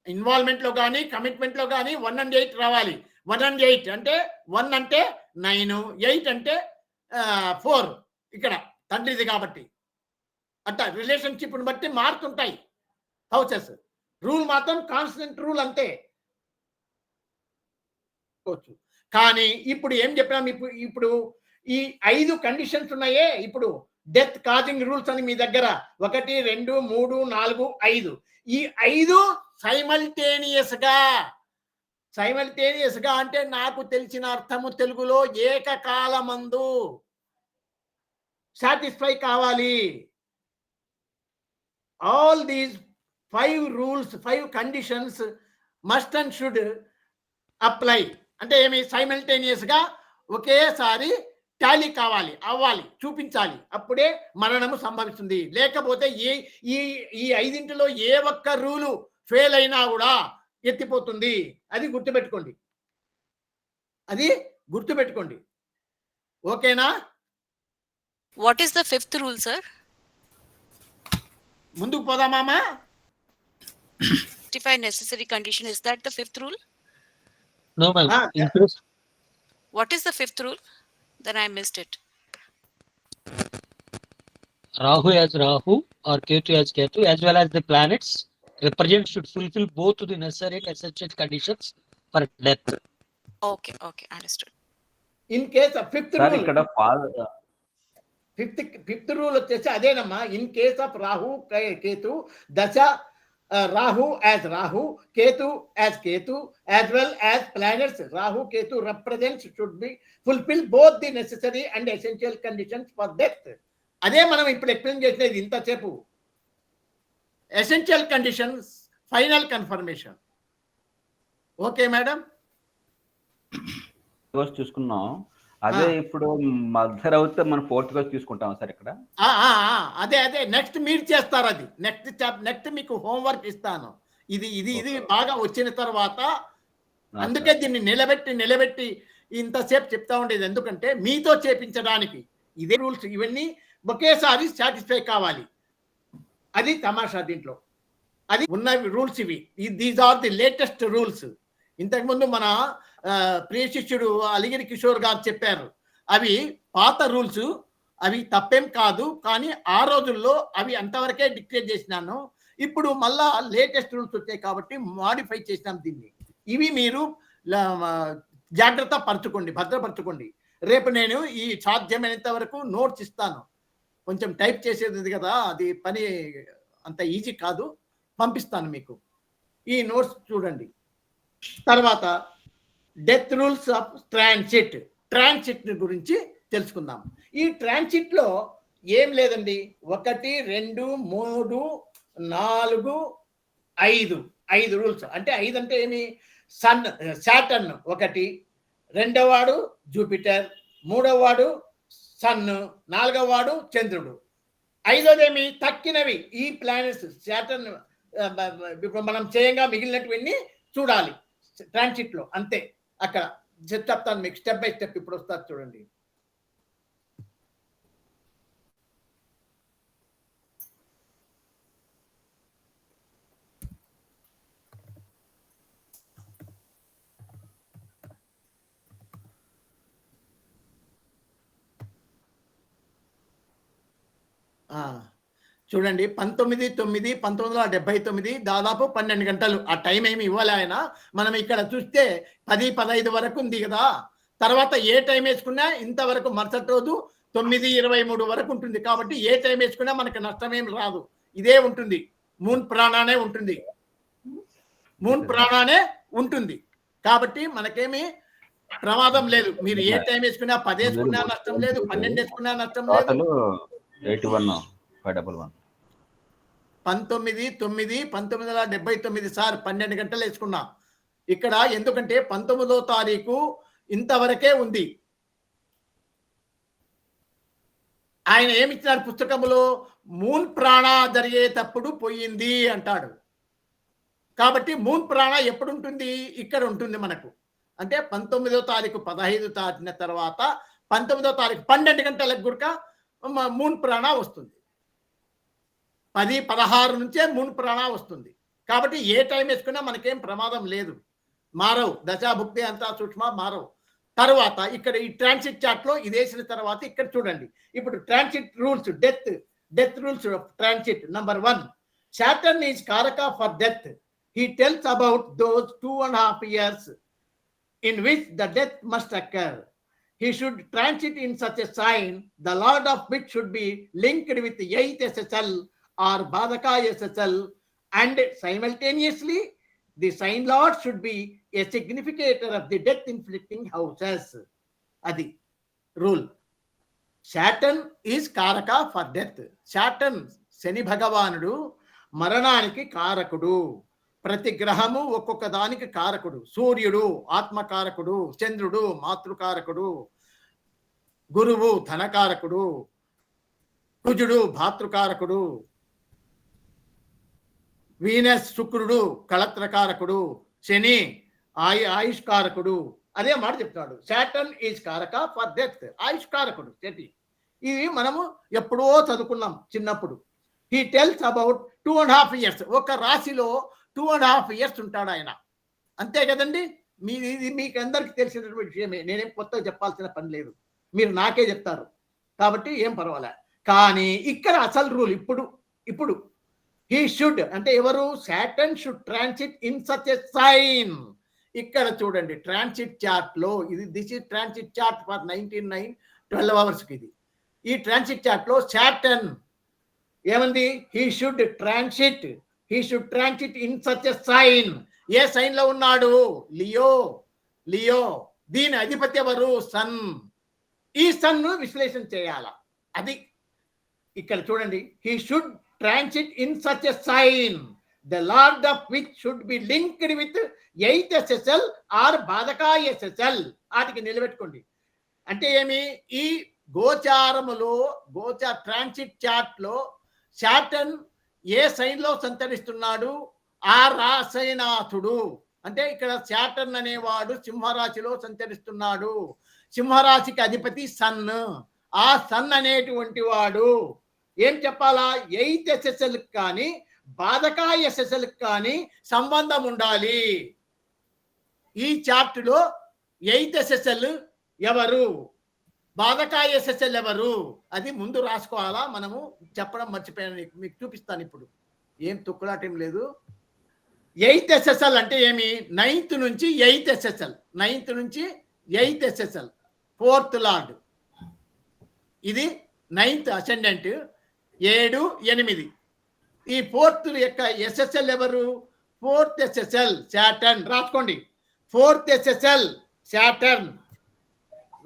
ఇన్వాల్వ్మెంట్ లో కానీ కమిట్మెంట్ లో కానీ 1 and 8 రావాలి. 1 and 8 అంటే 1 అంటే 9, 8 అంటే 4. ఇక్కడ తండ్రిది కాబట్టి అట్లా రిలేషన్షిప్ని బట్టి మారుతుంటాయి హౌసెస్. రూల్ మాత్రం కాన్స్టెంట్ రూల్ అంతే. కానీ ఇప్పుడు ఏం చెప్పినాం, ఇప్పుడు ఈ 5 కండిషన్స్ ఉన్నాయే, ఇప్పుడు డెత్ కాజింగ్ రూల్స్ అని మీ దగ్గర 1, 2, 3, 4, 5. ఈ 5 సైమల్టేనియస్ గా అంటే నాకు తెలిసిన అర్థము తెలుగులో ఏకకాలమందు సాటిస్ఫై కావాలి. All these 5 rules, 5 conditions must and should apply. అంటే ఏమి, సైమల్టేనియస్ గా ఒకేసారి టాలీ అవ్వాలి, చూపించాలి. అప్పుడే మరణము సంభవిస్తుంది. లేకపోతే ఈ 5 ఏ ఒక్క రూలు ఫెయిల్ అయినా కూడా ఎత్తిపోతుంది. అది గుర్తుపెట్టుకోండి. ఓకేనా? What is the 5th rule, sir? ముందుకు పోదామా? Justify necessary condition. Is that the 5th rule? No, ma'am. In case What is the 5th rule? Then I missed it. Rahu as Rahu or Ketu as Ketu, as well as the planets represent should fulfill both the necessary and essential conditions for death. Okay, understood. In case fifth sir rule, ఇక్కడ fifth rule వచ్చేసి అదేనమ్మా. In case of Rahu Ketu dasha, Rahu as Rahu, Ketu as Ketu, as well as planets Rahu Ketu represents should be fulfil both the necessary and essential conditions for death. అదే మనం ఇప్పుడు explain చేసినది ఇంతసేపు. Essential conditions, final confirmation. Okay madam? చూసుకున్నాం. అదే ఇప్పుడు మదర్ అవుతే మనం 4th క్లాస్ తీసుకుంటాం సార్ ఇక్కడ. అదే నెక్స్ట్ మీరు చేస్తారు. అది నెక్స్ట్ మీకు హోంవర్క్ ఇస్తాను. ఇది బాగా వచ్చిన తర్వాత, అందుకే దీన్ని నిలబెట్టి ఇంతసేపు చెప్తా ఉండేది. ఎందుకంటే మీతో చేపించడానికి ఇదే రూల్స్, ఇవన్నీ ఒకేసారి సాటిస్ఫై కావాలి. అది తమాషా దీంట్లో. అది ఉన్న రూల్స్ ఇవి. These are the latest rules. ఇంతకుముందు మన ప్రియ శిష్యుడు అలిగిరి కిషోర్ గారు చెప్పారు. అవి పాత రూల్స్, అవి తప్పేం కాదు. కానీ ఆ రోజుల్లో అవి అంతవరకే డిక్టేట్ చేసినాను. ఇప్పుడు మళ్ళా లేటెస్ట్ రూల్స్ వచ్చాయి కాబట్టి మాడిఫై చేసినాం దీన్ని. ఇవి మీరు జాగ్రత్త పరచుకోండి, భద్రపరచుకోండి. రేపు నేను ఈ సాధ్యమైనంత వరకు నోట్స్ ఇస్తాను. కొంచెం టైప్ చేసేది కదా, అది పని అంత ఈజీ కాదు. పంపిస్తాను మీకు ఈ నోట్స్, చూడండి. తర్వాత డెత్ రూల్స్ ఆఫ్ ట్రాన్సిట్ గురించి తెలుసుకుందాం. ఈ ట్రాన్సిట్ లో ఏం లేదండి. 1, 2, 3, 4, 5 రూల్స్. అంటే 5 అంటే ఏమి, సాటర్న్ 1, 2వ వాడు జూపిటర్, 3వ వాడు సన్, 4వ వాడు చంద్రుడు, 5వదేమి తక్కినవి ఈ ప్లానెట్స్ సాటర్న్. ఇప్పుడు మనం చేయంగా మిగిలినటువన్నీ చూడాలి ట్రాన్సిట్ లో. అంతే. అక్కడ చెప్తాను మీకు స్టెప్ బై స్టెప్. ఇప్పుడు వస్తారు చూడండి. చూడండి, 19/9/1979, దాదాపు 12 గంటలు. ఆ టైం ఏమి ఇవ్వాలి ఆయన. మనం ఇక్కడ చూస్తే 10-15 వరకు ఉంది కదా. తర్వాత ఏ టైం వేసుకున్నా ఇంతవరకు మరుసటి రోజు 9:23 వరకు ఉంటుంది. కాబట్టి ఏ టైం వేసుకున్నా మనకు నష్టమేం రాదు. ఇదే ఉంటుంది. మూన్ ప్రాణానే ఉంటుంది. కాబట్టి మనకేమి ప్రమాదం లేదు. మీరు ఏ టైం వేసుకున్నా, 10 వేసుకున్నా నష్టం లేదు, 12 వేసుకున్నా నష్టం లేదు. 19/9/1979 సార్ 12 గంటలు వేసుకున్నా ఇక్కడ. ఎందుకంటే 19వ తారీఖు ఇంతవరకే ఉంది. ఆయన ఏమిచ్చినారు పుస్తకంలో, మూన్ ప్రాణ జరిగేటప్పుడు పోయింది అంటాడు. కాబట్టి మూన్ ప్రాణ ఎప్పుడు ఉంటుంది? ఇక్కడ ఉంటుంది మనకు. అంటే 19వ తారీఖు 15 దాటిన తర్వాత 19వ తారీఖు 12 గంటలకు గురక మూన్ ప్రాణ వస్తుంది. 10-16 నుంచే మూన్ ప్రాణ వస్తుంది. కాబట్టి ఏ టైం వేసుకున్నా మనకేం ప్రమాదం లేదు. మారవు, దశాభుక్తి అంతా సూక్ష్మ మారవు. తర్వాత ఇక్కడ ఈ ట్రాన్సిట్ చార్ట్ లో ఇది వేసిన తర్వాత ఇక్కడ చూడండి, ఇప్పుడు transit rules, death rules of transit. Number 1, Saturn is Karaka for death. He tells about those 2.5 years in which the death must occur. He should transit in such a sign, the lord of which should be linked with the 8th SSL or Badaka SSL, and simultaneously the sign lord should be a significator of the death inflicting houses. Adi rule. Saturn is Karaka for death. Saturn శని భగవానుడు మరణానికి కారకుడు. ప్రతి గ్రహము ఒక్కొక్క దానికి కారకుడు. సూర్యుడు ఆత్మకారకుడు, చంద్రుడు మాతృకారకుడు, గురువు ధనకారకుడు, కుజుడు భాతృకారకుడు, వీనస్ శుక్రుడు కళత్రకారకుడు, శని ఆయుష్కారకుడు. అదే మాట చెప్తున్నాడు. సాటర్న్ ఈజ్ కారక ఫర్ డెత్, ఆయుష్కారకుడు శని. ఇది మనము ఎప్పుడో చదువుకున్నాం చిన్నప్పుడు. He tells about 2.5 years. ఒక రాశిలో 2.5 years ఉంటాడు ఆయన, అంతే కదండి. ఇది మీకు అందరికి తెలిసినటువంటి విషయమే, నేనేం కొత్తగా చెప్పాల్సిన పని లేదు, మీరు నాకే చెప్తారు కాబట్టి ఏం పర్వాలే. కానీ ఇక్కడ అసలు రూల్ ఇప్పుడు హీ షుడ్ అంటే ఎవరు? Saturn should transit in such a sign. ఇక్కడ చూడండి ట్రాన్సిట్ చార్ట్ లో this is transit chart for 12 hours కి ఇది. ఈ ట్రాన్సిట్ చార్ట్ లో సాటర్న్ ఏమంది? He should transit in such a sign. ఏ సైన్ లో ఉన్నాడు? లియో. దీని అధిపతి ఎవరు? సన్. ఈ సన్ ను విశ్లేషణ చేయాలా, అది ఇక్కడ చూడండి. He should transit in such a sign, the lord of which should be linked with 8th SSL or badhaka SSL. వాటికి నిలబెట్టుకోండి. అంటే ఏమి? ఈ ట్రాన్సిట్ చార్ట్ లో సాటర్న్ ఏ సైన్ లో సంచరిస్తున్నాడు? ఆ రాశినాథుడు. అంటే ఇక్కడ సాటర్న్ అనేవాడు సింహరాశిలో సంచరిస్తున్నాడు. సింహరాశికి అధిపతి సన్. ఆ సన్ అనేటువంటి వాడు ఏం చెప్పాలా? 8th SSL కానీ బాధకా SSL కానీ సంబంధం ఉండాలి. ఈ చార్టులో 8th SSL ఎవరు, బాధకా SSL ఎవరు, అది ముందు రాసుకోవాలా. మనము చెప్పడం మర్చిపోయాను, మీకు చూపిస్తాను ఇప్పుడు. ఏం తుక్కులాటం లేదు. 8th SSL అంటే ఏమి? 9th నుంచి 8th SSL, 9th నుంచి 8th SSL, 4th లార్డ్. ఇది 9th అసెండెంట్, 7, 8. ఈ 4th యొక్క SSL ఎవరు? 4th SSL Saturn. రాసుకోండి, 4th SSL సాటర్న్.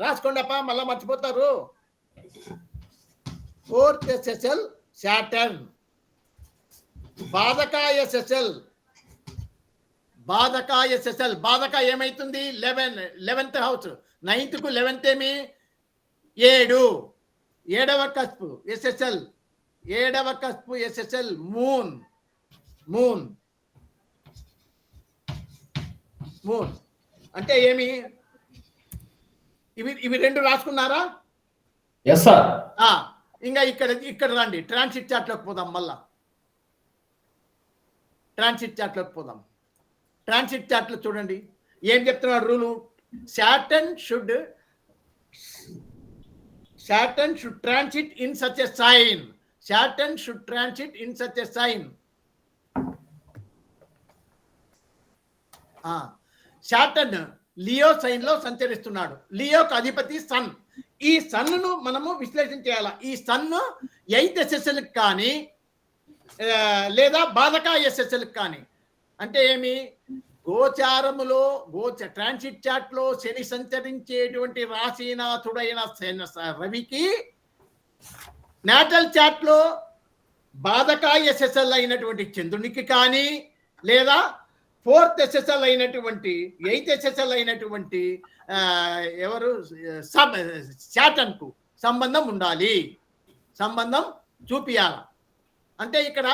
రాసుకోండి అప్ప, మళ్ళా మర్చిపోతారు. 4th SSL Saturn. Badhaka SSL, బాధక ఏమైతుంది? 11th house. 9th కు 11th ఏమి? 7. 7వ కస్పు SSL, 7వ కస్పు SSL మూన్. అంటే ఏమి? ఇవి 2 రాసుకున్నారా? yes sir. ఇంకా ఇక్కడ రండి, ట్రాన్సిట్ చార్ట్లోకి పోదాం. మళ్ళా ట్రాన్సిట్ చార్ట్లోకి పోదాం. ట్రాన్సిట్ చార్ట్లో చూడండి ఏం చెప్తున్నాడు rule. Saturn should transit in such a sign. Saturn Leo sign లో సంచరిస్తున్నాడు. లియోకు అధిపతి సన్. ఈ సన్ను మనము విశ్లేషణ చేయాలా. ఈ సన్ను 8th SSL కానీ లేదా బాధకా SSL కానీ. అంటే ఏమి? గోచారములో ట్రాన్సిట్ చార్ట్ లో శని సంచరించేటువంటి రాశినాథుడైన రవికి, నాటల్ చార్ట్ లో బాధకా SSL అయినటువంటి చంద్రునికి కానీ, లేదా 4th SSL అయినటువంటి 8th SSL అయినటువంటి ఎవరు సాటర్న్ కు సంబంధం ఉండాలి, సంబంధం చూపియాల. అంటే ఇక్కడ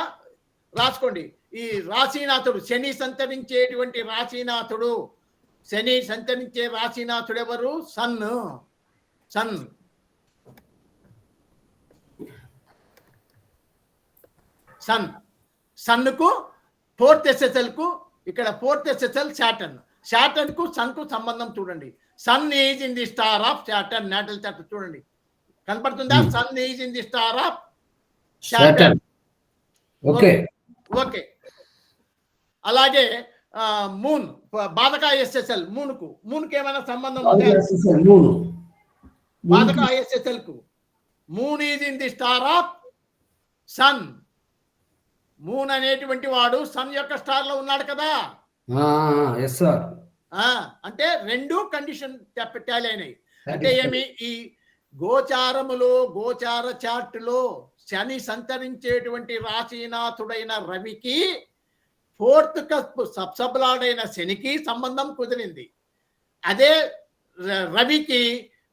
రాసుకోండి, ఈ రాశినాథుడు శని సంచరించేటువంటి రాశినాథుడు, శని సంచరించే రాశినాథుడు ఎవరు? సన్నుకు 4th SSL కు, ఇక్కడ 4th SSL సాటర్న్. శాటర్న్ కు సన్ కు సంబంధం చూడండి. Sun is in the star of Saturn. Natal chart చూడండి, కనపడుతుందా? Sun is in the star of Saturn. Okay okay. అలాగే మూన్, బాధక ఎస్ఎస్ఎల్, మూన్కి ఏమైనా సంబంధం ఉందా? బాధక ఎస్ఎస్ఎల్ కు moon is in the star of sun. Moon అనేటువంటి వాడు సన్ యొక్క స్టార్ లో ఉన్నాడు కదా. అంటే రెండు కండిషన్ టాలీ అయినాయి. అంటే ఏమి, ఈ గోచారములో గోచార చార్టులో శని సంచరించేటువంటి రాశీనాథుడైన రవికి ఫోర్త్ కస్ప్ సబ్సబ్లాడ్ అయిన శనికి సంబంధం కుదిరింది. అదే రవికి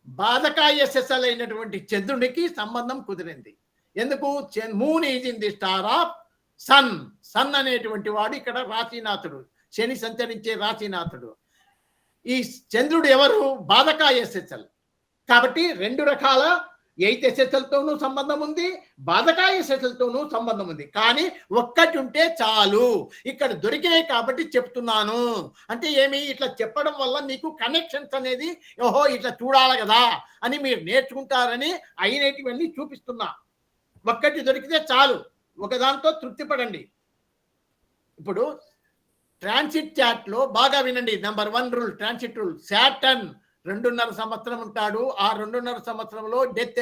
బాధకాయ ఎస్ఎస్ఎల్ అయినటువంటి చంద్రునికి సంబంధం కుదిరింది. ఎందుకు? Moon is in the star of sun. Sun అనేటువంటి వాడు ఇక్కడ రాశీనాథుడు, శని సంచరించే రాశీనాథుడు. ఈ చంద్రుడు ఎవరు? బాధకాయ ఎస్ఎస్ఎల్. కాబట్టి రెండు రకాల ఎయిత్ ఎస్ఎస్ఎల్తోనూ సంబంధం ఉంది, బాధకాయ ఎస్ఎస్ఎల్తోనూ సంబంధం ఉంది. కానీ ఒక్కటి ఉంటే చాలు. ఇక్కడ దొరికినాయి కాబట్టి చెప్తున్నాను. అంటే ఏమి, ఇట్లా చెప్పడం వల్ల నీకు కనెక్షన్స్ అనేది ఓహో ఇట్లా చూడాలి కదా అని మీరు నేర్చుకుంటారని అయినటివన్నీ చూపిస్తున్నా. ఒక్కటి దొరికితే చాలు, ఒకదాంతో తృప్తి పడండి. ఇప్పుడు ట్రాన్సిట్ చార్ట్ లో బాగా వినండి. Number 1 rule, transit rule. Saturn 2.5 సంవత్సరం ఉంటాడు. ఆ 2.5 సంవత్సరంలో డెత్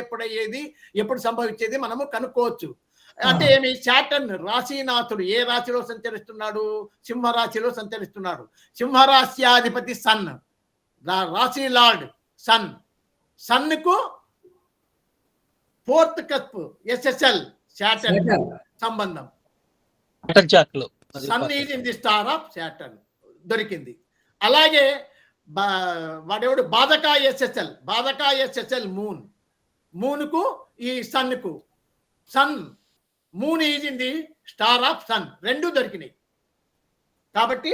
ఎప్పుడు సంభవించేది మనము కనుక్కోవచ్చు. అంటే ఏమి, శాటర్న్ రాశీనాథుడు ఏ రాశిలో సంచరిస్తున్నాడు? సింహరాశిలో సంచరిస్తున్నాడు. సింహరాశ్యాధిపతి సన్, రాశి లార్డ్ సన్. సన్కు ఫోర్త్ కస్ప్ ఎస్ఎస్ఎల్ శాటర్న్ సంబంధం. Sun is in the star of Saturn దొరికింది. అలాగే వాడెవడు? బాధకా ఎస్ఎస్ఎల్ మూన్కు ఈ సన్కు. Sun, moon is in the star of sun. రెండు దొరికినాయి కాబట్టి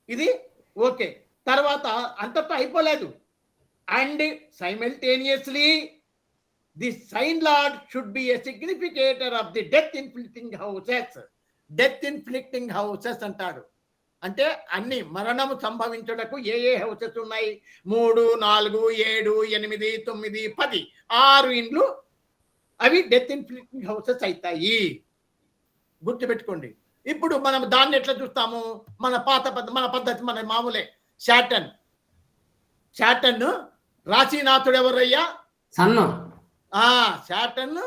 ఇది ఓకే. తర్వాత అంతతో అయిపోలేదు. And simultaneously the sign lord should be a significator of the death inflicting houses అంటాడు. అంటే అన్ని మరణము సంభవించుటకు ఏ హౌసెస్ ఉన్నాయి? 3, 4, 7, 8, 9, 10, 6 ఇండ్లు అవి డెత్ ఇన్ఫ్లిక్టింగ్ హౌసెస్ అవుతాయి. గుర్తుపెట్టుకోండి. ఇప్పుడు మనం దాన్ని ఎట్లా చూస్తాము? మన పద్ధతి మన మామూలే. శాటర్న్ రాశీనాథుడు ఎవరయ్యా? శాటర్న్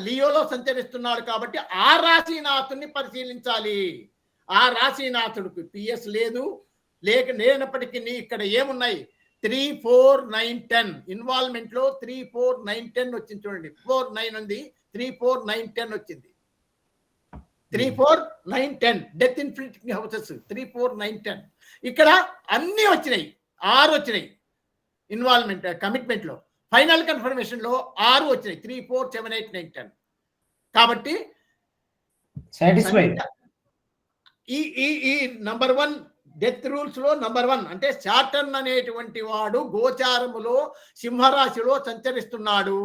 లియోలో సంచరిస్తున్నాడు కాబట్టి ఆ రాశీనాథుని పరిశీలించాలి. ఆ రాశీనాథుడికి పిఎస్ లేనప్పటికీ ఇక్కడ ఏమున్నాయి? 3, 4, 9, 10 ఇన్వాల్వ్మెంట్ లో 3, 4, 9, 10 వచ్చింది. చూడండి, 4, 9 ఉంది, 3, 4, 9, 10 వచ్చింది. 3, 4, 9, 10 డెత్ ఇన్ఫ్లిక్టింగ్ హౌసెస్ 3, 4, 9, 10. ఇక్కడ అన్ని వచ్చినాయి, 6 వచ్చినాయి ఇన్వాల్వ్మెంట్ కమిట్మెంట్ లో. ఫైనల్ కన్ఫర్మేషన్ లో 6 వచ్చినాయి, 3, 4, 7, 8, 9, 10. కాబట్టి ఈ నంబర్ 1 డెత్ రూల్స్ లో నంబర్ 1 అంటే శాటర్న్ అనేటువంటి వాడు గోచారములో సింహరాశిలో సంచరిస్తున్నాడు.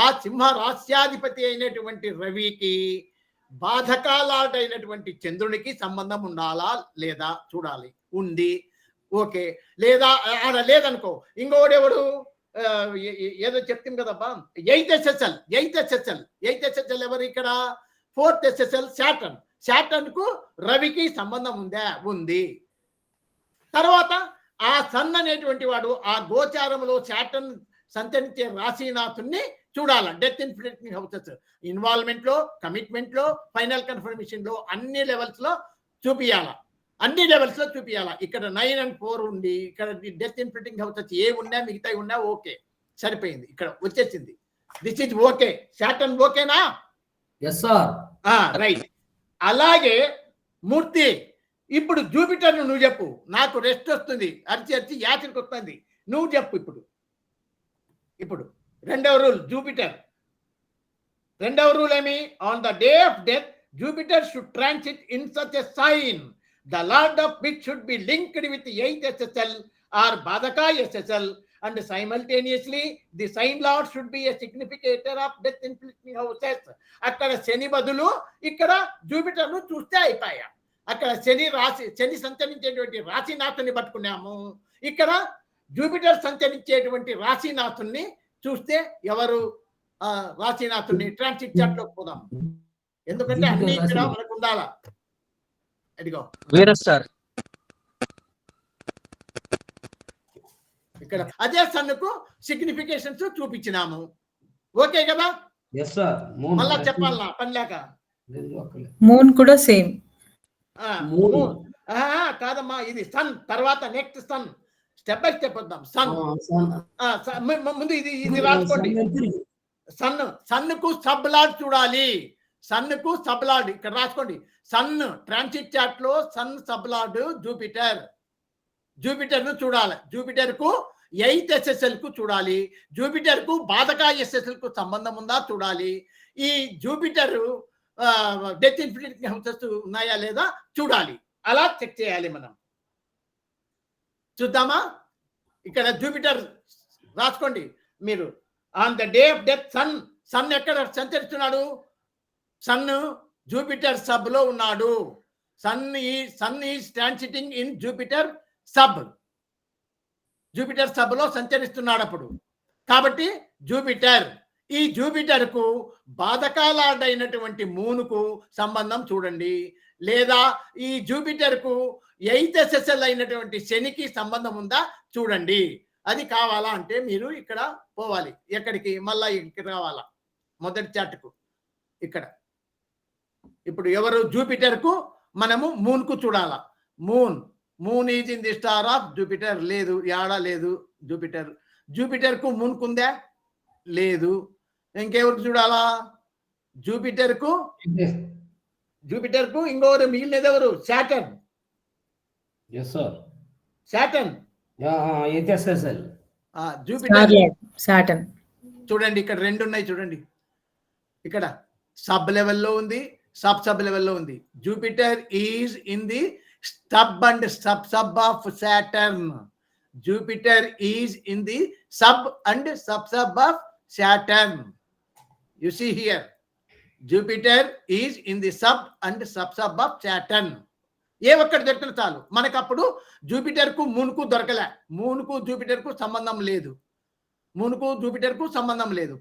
ఆ సింహరాశ్యాధిపతి అయినటువంటి రవికి బాధకాలాట్ అయినటువంటి చంద్రునికి సంబంధం ఉండాలా లేదా చూడాలి. ఉంది, ఓకే. లేదా ఆడ లేదనుకో, ఇంకోడెవడు ఏదో చెప్తుంది కదబ్బా, ఎయిత్ ఎస్ఎస్ఎల్ ఎవరు ఇక్కడ? 4th ఎస్ఎస్ఎల్ శాటర్న్ కు రవికి సంబంధం ఉందా? ఉంది. తర్వాత ఆ సన్ అనేటువంటి వాడు ఆ గోచారంలో శాటర్న్ సంచరించే రాశీనాథుని చూడాల. డెత్ ఇన్ఫ్లిక్టింగ్ హౌసెస్ ఇన్వాల్వ్మెంట్ లో, కమిట్మెంట్ లో, ఫైనల్ కన్ఫర్మేషన్ లో అన్ని లెవెల్స్ లో చూపియాల. ఇక్కడ 9 and 4 ఉండి ఇక్కడ డెత్ ఇన్ఫ్లిక్టింగ్ హౌసెస్ ఏ ఉన్నా మిగతా ఉన్నా ఓకే, సరిపోయింది. ఇక్కడ వచ్చేసింది. This is okay. శాటర్న్ ఓకేనా? రైట్. అలాగే మూర్తి, ఇప్పుడు జూపిటర్ నువ్వు చెప్పు. నాకు రెస్ట్ వస్తుంది, అరిచి యాత్రికి వస్తుంది. నువ్వు చెప్పు ఇప్పుడు రెండవ రూల్ జూపిటర్. రెండవ రూల్ ఏమి? On the day of death Jupiter should transit in such a sign the lord of which should be linked with 8th SSL or Badaka SSL, and simultaneously the sign lord should be a significator of death inflicting houses. అక్కడ శని బదులు ఇక్కడ Jupiter ను చూస్తే అయిపోయా. అక్కడ శని సంచరించేటువంటి రాశినాథుని పట్టుకున్నాము. ఇక్కడ Jupiter సంచరించేటువంటి రాశినాథుని చూస్తే ఎవరు రాశినాథుని ట్రాన్సిట్ చార్ట్ లో పోదాం. ఎందుకంటే అన్ని ఇక్కడ మనకు ఉండాలా. అదిగో వేరే సార్ ఇక్కడ అదే సన్నుకు సిగ్నిఫికేషన్స్ చూపించినాము. ఓకే కదా? Yes sir. మళ్ళా చెప్పాలనా పని లేక? మూన్ కూడా సేమ్. కాదమ్మా, ఇది సన్ తర్వాత next sun, step by step వద్దాం. సన్ ముందు ఇది రాసుకోండి. సన్నుకు సబ్ లార్డ్ చూడాలి. సన్నుకు సబ్ లార్డ్ ఇక్కడ రాసుకోండి. సన్ ట్రాన్సిట్ చార్ట్ లో సన్ సబ్ లార్డ్ జూపిటర్ ను చూడాలి. జూపిటర్ కు 8th SSL కు చూడాలి. జూపిటర్ కు బాధక SSL కు సంబంధం ఉందా చూడాలి. ఈ జూపిటర్ డెత్ ఇన్ఫినిటీ హౌసెస్ ఉన్నాయా లేదా చూడాలి. అలా చెక్ చేయాలి మనం. చూద్దామా? ఇక్కడ జూపిటర్ రాసుకోండి మీరు. On the day of death sun ఎక్కడ సంచరిస్తున్నాడు? సన్ జూపిటర్ సబ్ లో ఉన్నాడు. Sun is transiting in Jupiter sub. Jupiter sub లో సంచరిస్తున్నాడు అప్పుడు. కాబట్టి ఈ జూపిటర్ కు బాధకాలార్డ్ అయినటువంటి మూనుకు సంబంధం చూడండి. లేదా ఈ జూపిటర్ కు 8th SSL అయినటువంటి శనికి సంబంధం ఉందా చూడండి. అది కావాలా అంటే మీరు ఇక్కడ పోవాలి. ఎక్కడికి? మళ్ళా ఇక్కడ రావాలా మొదటి చార్ట్కు. ఇక్కడ ఇప్పుడు ఎవరు? జూపిటర్ కు మనము మూన్ కు చూడాలా. Moon is in the star of Jupiter. లేదు, యాడా లేదు. జూపిటర్ కు మూన్ కుందా? లేదు. ఇంకెవరికి చూడాలా? జూపిటర్ కు ఇంకొకరు మిగిలినది ఎవరు? సాటర్న్. సాటర్న్ చూడండి, ఇక్కడ 2 ఉన్నాయి చూడండి. ఇక్కడ సబ్ లెవెల్లో ఉంది, సబ్ లెవెల్లో ఉంది. Jupiter is in the stub and sub of Saturn. Jupiter is in the sub and sub of Saturn. You see here, Jupiter is in the sub and sub of Saturn. ఏ ఒక్కటి దొరికిన చాలు మనకు. అప్పుడు Jupiter కు మూన్కు దొరకలే. మూన్కు Jupiter కు సంబంధం లేదు.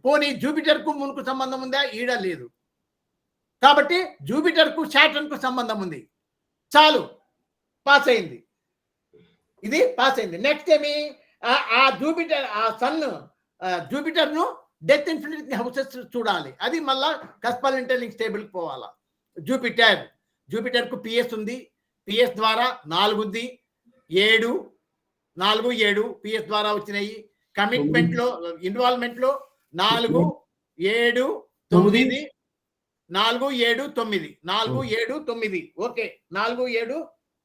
పోనీ జూపిటర్ కు మూన్కు సంబంధం ఉందా? ఈడ లేదు. కాబట్టి జూపిటర్ కు సాటర్న్ కు సంబంధం ఉంది. చాలు, పాస్ అయింది. ఇది పాస్ అయింది. నెక్స్ట్ ఏమి? ఆ జూపిటర్ ను డెత్ ఇన్ఫినిటీ హౌసెస్ చూడాలి. అది మళ్ళా కస్పల్ ఇంటర్లింక్ టేబుల్ కి పోవాలా. జూపిటర్ కు PS ఉంది. PS ద్వారా 4 ఉంది. 7 PS ద్వారా వచ్చినాయి. కమిట్మెంట్ లో ఇన్వాల్వ్మెంట్ లో 4 7 9 4 7 9 ఓకే. 4 7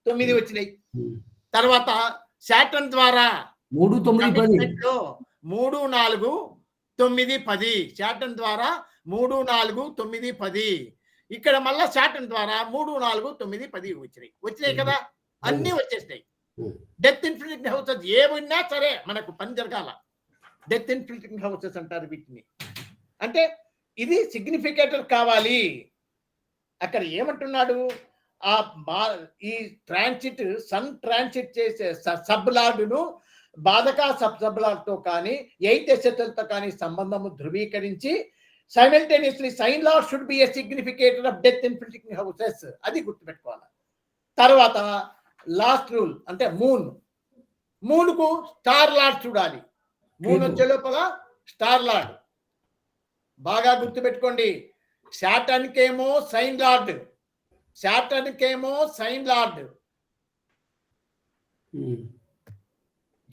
9 వచ్చినాయి. తర్వాత సాటర్న్ ద్వారా 3 9 10 సాటర్న్ ద్వారా 3 4 9 10. ఇక్కడ మళ్ళా సాటర్న్ ద్వారా 3 4 9 10 వచ్చినాయి కదా. అన్ని వచ్చేసినాయి. డెత్ ఇన్ఫినిటీ హౌసెస్ ఏమైనా సరే మనకు పని జరగాల. డెత్ ఇన్ఫినిటీ హౌసెస్ అంటారు వీటిని. అంటే ఇది సిగ్నిఫికేటర్ కావాలి. అక్కడ ఏమంటున్నాడు? ఈ ట్రాన్సిట్ సన్ ట్రాన్సిట్ చేసే సబ్ లార్డును బాధక సబ్ లార్డ్ తో కానీ 8th SSL తో కానీ సంబంధము ధృవీకరించి simultaneously sign lord should be a significator of death infinity houses. అది గుర్తుపెట్టుకోవాలి. తర్వాత లాస్ట్ రూల్ అంటే మూన్ కు స్టార్ లార్డ్ చూడాలి. మూన్ వచ్చే లోపల స్టార్ లార్డ్ బాగా గుర్తుపెట్టుకోండి. సాటర్న్ కేమో సైన్ లార్డ్.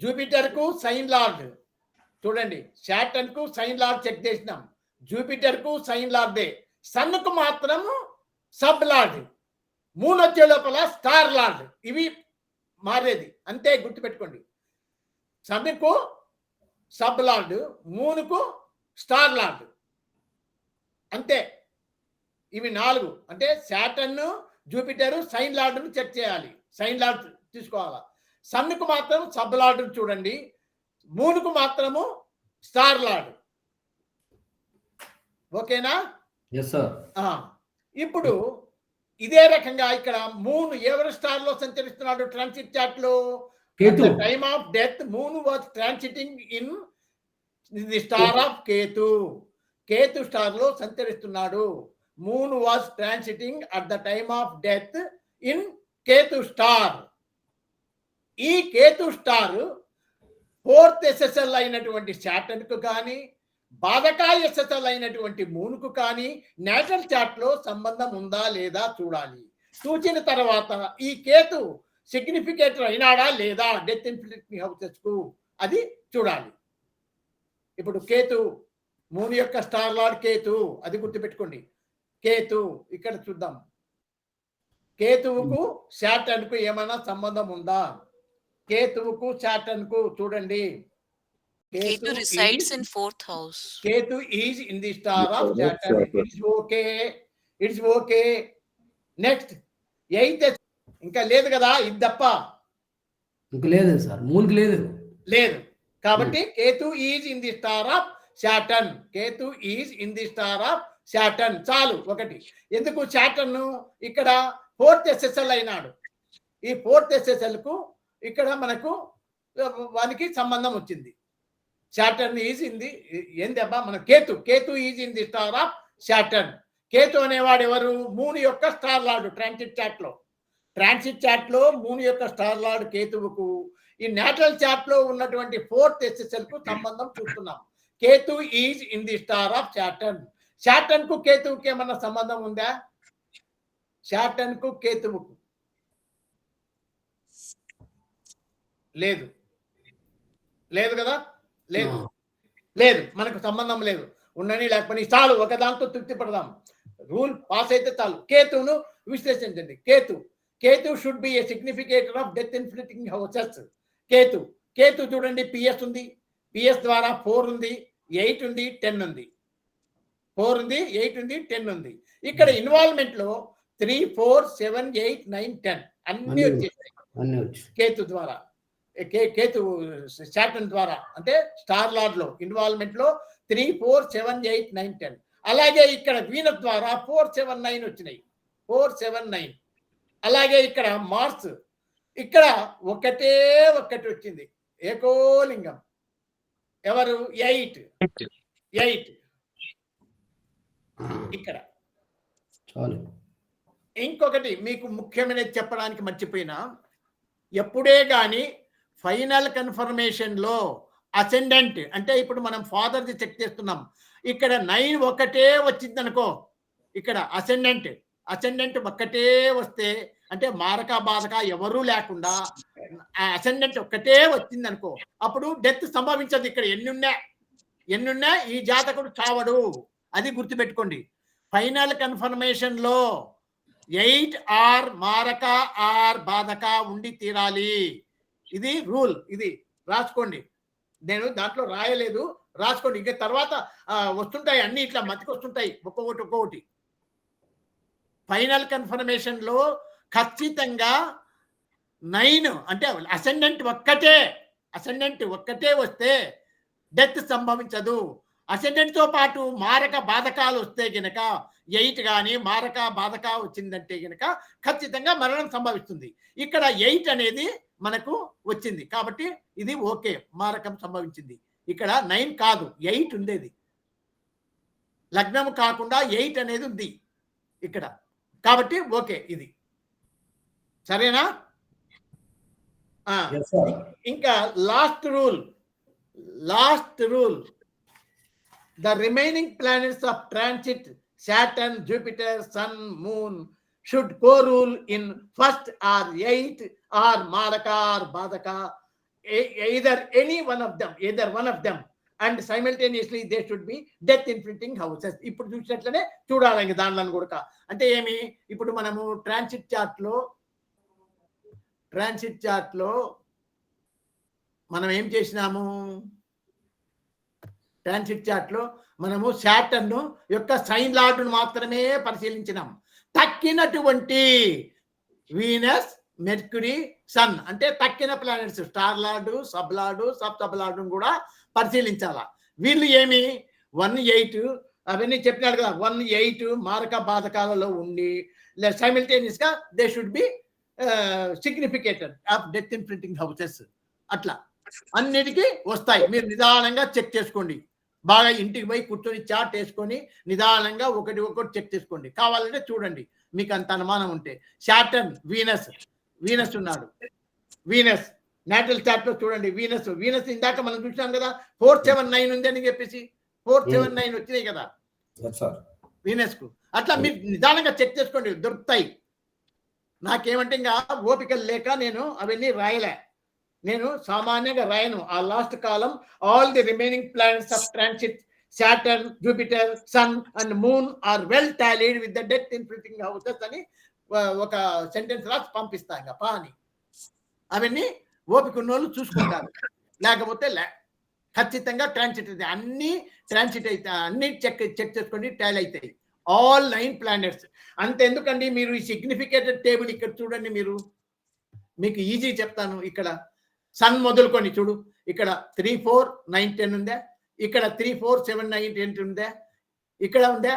జూపిటర్ కు సైన్ లార్డ్ చూడండి. సాటర్న్ కు సైన్ లార్డ్ చెక్ చేసినాం. జూపిటర్ కు సైన్ లార్డే. సన్ కు మాత్రం సబ్ లార్డ్. మూన్ వచ్చే లోపల స్టార్ లార్డ్. ఇవి మారేది అంతే, గుర్తుపెట్టుకోండి. సన్ కు సబ్ లార్డ్, మూన్ కు స్టార్ లార్డ్ అంతే. ఇవి 4 అంటే సాటర్న్ జూపిటర్ సైన్ లార్డ్ను చెక్ చేయాలి. సైన్ లార్డ్ తీసుకోవాలా. సన్కు మాత్రం సబ్ లార్డ్ చూడండి. మూన్కు మాత్రము స్టార్ లార్డ్. ఓకేనా? yes sir. ఇప్పుడు ఇదే రకంగా ఇక్కడ మూన్ ఎవరి స్టార్ లో సంచరిస్తున్నాడు ట్రాన్సిట్ చార్ట్ లో? Ketu. Time of death moon was transiting in the star of Ketu. Ketu star లో సంచరిస్తున్నాడు. Moon was transiting at the time of death in Ketu star. ఈ కేతు స్టార్ 4th SSL అయినటువంటి శాటర్న్ కు కానీ బాధకా SSL అయినటువంటి మూన్ కు కానీ నేటల్ చార్ట్ లో సంబంధం ఉందా లేదా చూడాలి. చూసిన తర్వాత ఈ కేతు సిగ్నిఫికేటర్ అయినాడా లేదా డెత్ ఇన్ఫినిటీ హౌసెస్ కు, అది చూడాలి. ఇప్పుడు కేతు మూన్ యొక్క స్టార్ లార్డ్ కేతు, అది గుర్తుపెట్టుకోండి. కేతు ఇక్కడ చూద్దాం. కేతువుకు శాటర్న్ కు ఏమైనా సంబంధం ఉందా? కేతువుకు శాటర్న్ కు చూడండి. Ketu resides in 4th house. Ketu is in the star of Saturn. It's okay. It's okay. Next, 8th. ఇంకా లేదు కదా, ఇది తప్ప ఇంకా లేదు సార్, మూన్ కి లేదు. లేదు. కాబట్టి Ketu is in the star of Saturn. Ketu is in the star of Saturn. చాలు ఒకటి. ఎందుకు శాటర్న్ ఇక్కడ 4th SSL అయినాడు. ఈ 4th SSL కు ఇక్కడ మనకు వానికి సంబంధం వచ్చింది. శాటర్న్ ఈజ్ ఇన్ ది ఏందబ్బా మన Ketu is in the star of Saturn. Ketu అనేవాడు ఎవరు? మూన్ యొక్క స్టార్ లార్డ్. ట్రాన్సిట్ చార్ట్ లో మూన్ యొక్క స్టార్ లార్డ్ కేతువుకు ఈ నేటల్ చార్ట్ లో ఉన్నటువంటి 4th SSL కు సంబంధం చూస్తున్నాం. Ketu is in the star of Saturn. Saturn కు కేతువుకి ఏమన్నా సంబంధం ఉందా? శాటర్న్ కు కేతువుకు లేదు. లేదు కదా, లేదు, మనకు సంబంధం లేదు. ఉండని లేకపోతే చాలు, ఒక దాంతో తృప్తి పడదాం. రూల్ పాస్ అయితే చాలు. కేతువును విశ్లేషించండి. Ketu should be a significator of death inflicting houses. Ketu చూడండి, PS ఉంది. PS ద్వారా 4 ఉంది, 8 ఉంది, 10 ఉంది. 4 ఉంది, 8 ఉంది, 10 ఉంది. ఇక్కడ ఇన్వాల్వ్మెంట్ లో 3, 4, 7, 8, 9, 10 అన్ని వచ్చేసాయి కేతు ద్వారా. కేతు శాటర్న్ ద్వారా అంటే స్టార్ లార్డ్ లో ఇన్వాల్వ్మెంట్ లో 3, 4, 7, 8, 9, 10. అలాగే ఇక్కడ వీనస్ ద్వారా 4, 7, 9 వచ్చినాయి. 4, 7, 9. అలాగే ఇక్కడ మార్స్ ఇక్కడ ఒకటి వచ్చింది. ఏకోలింగం ఎవరు? 8 ఇక్కడ. ఇంకొకటి మీకు ముఖ్యమైనది చెప్పడానికి మర్చిపోయినా, ఎప్పుడే కానీ ఫైనల్ కన్ఫర్మేషన్ లో అసెండెంట్ అంటే ఇప్పుడు మనం ఫాదర్ది చెక్ చేస్తున్నాం. ఇక్కడ 9 ఒకటే వచ్చింది అనుకో, ఇక్కడ అసెండెంట్ ఒక్కటే వస్తే అంటే మారక బాధక ఎవరూ లేకుండా అసెండెంట్ ఒక్కటే వచ్చింది అనుకో, అప్పుడు డెత్ సంభవించదు. ఇక్కడ ఎన్నున్నా ఈ జాతకుడు చావడు. అది గుర్తుపెట్టుకోండి. ఫైనల్ కన్ఫర్మేషన్ లో 8 ఆర్ మారక ఆర్ బాధక ఉండి తీరాలి. ఇది రూల్. ఇది రాసుకోండి. నేను దాంట్లో రాయలేదు, రాసుకోండి. ఇక తర్వాత వస్తుంటాయి అన్ని ఇట్లా మతికి వస్తుంటాయి ఒక్కొక్కటి. ఫైనల్ కన్ఫర్మేషన్ లో ఖచ్చితంగా 9 అంటే అసెండెంట్ ఒక్కటే వస్తే డెత్ సంభవించదు. అసెండెంట్ తో పాటు మారక బాధకాలు వస్తే గనక 8 కానీ మారక బాధక వచ్చిందంటే గనక ఖచ్చితంగా మరణం సంభవిస్తుంది. ఇక్కడ 8 అనేది మనకు వచ్చింది కాబట్టి ఇది ఓకే, మారకం సంభవించింది. ఇక్కడ 9 కాదు, 8 ఉండేది. లగ్నం కాకుండా 8 అనేది ఉంది ఇక్కడ కాబట్టి ఓకే. ఇది సరేనా? ఇంకా last rule the remaining planets of transit Saturn, Jupiter, Sun, Moon should co-rule in 1st or 8th or Maraka or Badaka, either one of them, and simultaneously they should be death inflicting houses. ఇప్పుడు చూసినట్లనే చూడాలి దానిలో కూడా. అంటే ఏమి, ఇప్పుడు మనము transit chart లో మనం ఏం చేసినాము? ట్రాన్సిట్ చార్ట్ లో మనము శాటర్న్ యొక్క సైన్ లార్డ్ను మాత్రమే పరిశీలించినాం. తక్కినటువంటి వీనస్, మెర్క్యూరీ, సన్ అంటే తక్కిన planets star lord, sub lord కూడా పరిశీలించాలా. వీళ్ళు ఏమి 1, 8 అవన్నీ చెప్పినాడు కదా. 1, 8 మారక బాధకాలలో ఉండి సైమిల్టేనియస్ గా they should be significated of death in printing houses. అట్లా అన్నిటికీ వస్తాయి. మీరు నిదానంగా చెక్ చేసుకోండి. బాగా ఇంటికి పోయి కూర్చొని చార్ట్ వేసుకొని నిదానంగా ఒకటి చెక్ చేసుకోండి. కావాలంటే చూడండి మీకు అంత అనుమానం ఉంటే. శాటర్న్, వీనస్ ఉన్నాడు. వీనస్ నాటల్ చార్ట్ లో చూడండి. వీనస్ ఇందాక మనం చూసాం కదా 479 ఉంది అని చెప్పేసి 479 వచ్చినాయి కదా వీనస్ కు. అట్లా మీరు నిదానంగా చెక్ చేసుకోండి, దొరుకుతాయి. నాకేమంటే ఇంకా ఓపికలు లేక నేను అవన్నీ రాయలే. నేను సామాన్యంగా రాయను. ఆ లాస్ట్ కాలం all the remaining planets of transit Saturn, Jupiter, sun and moon are well tallied with the death in printing houses అని ఒక సెంటెన్స్ రాసి పంపిస్తా ఇంకా పా అని. అవన్నీ ఓపిక ఉన్న వాళ్ళు చూసుకుంటారు, లేకపోతే ఖచ్చితంగా ట్రాన్సిట్ అవుతాయి. అన్ని ట్రాన్సిట్ అయితే అన్ని చెక్ చేసుకోండి, టాలీ అవుతాయి. All 9 planets. అంతెందుకండి, మీరు ఈ సిగ్నిఫికేటెడ్ టేబుల్ ఇక్కడ చూడండి. మీకు ఈజీ చెప్తాను. ఇక్కడ సన్ మొదలుకొని చూడు. ఇక్కడ 3, 4, 9, 10 ఉందా? ఇక్కడ 3, 4, 7, 9, 10 ఉందా? ఇక్కడ ఉందా?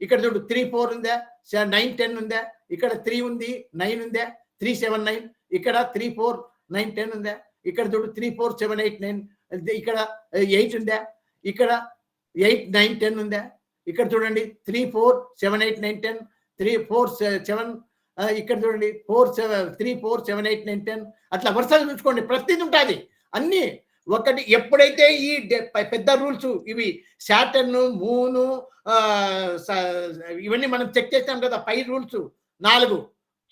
ఇక్కడ చూడు 3, 4 ఉందా? 9, 10 ఉందా? ఇక్కడ 3 ఉంది, 9 ఉందా? 3, 7, 9. ఇక్కడ 3, 4, 9, 10 ఉందా? ఇక్కడ చూడు 3, 4, 7, 8, 9. ఇక్కడ 8 ఉందా? ఇక్కడ 8, 9, 10 ఉందా? ఇక్కడ చూడండి 3, 4, 7, 8, 9, 10. 3, 4, 7. ఇక్కడ చూడండి 3, 4, 7, 8, 9, 10. అట్లా వరుసగా చూసుకోండి, ప్రతిదీ ఉంటుంది అన్ని. ఒకటి ఎప్పుడైతే ఈ పెద్ద రూల్స్ ఇవి సాటర్న్, మూను, ఇవన్నీ మనం చెక్ చేస్తాం కదా, 5 రూల్స్,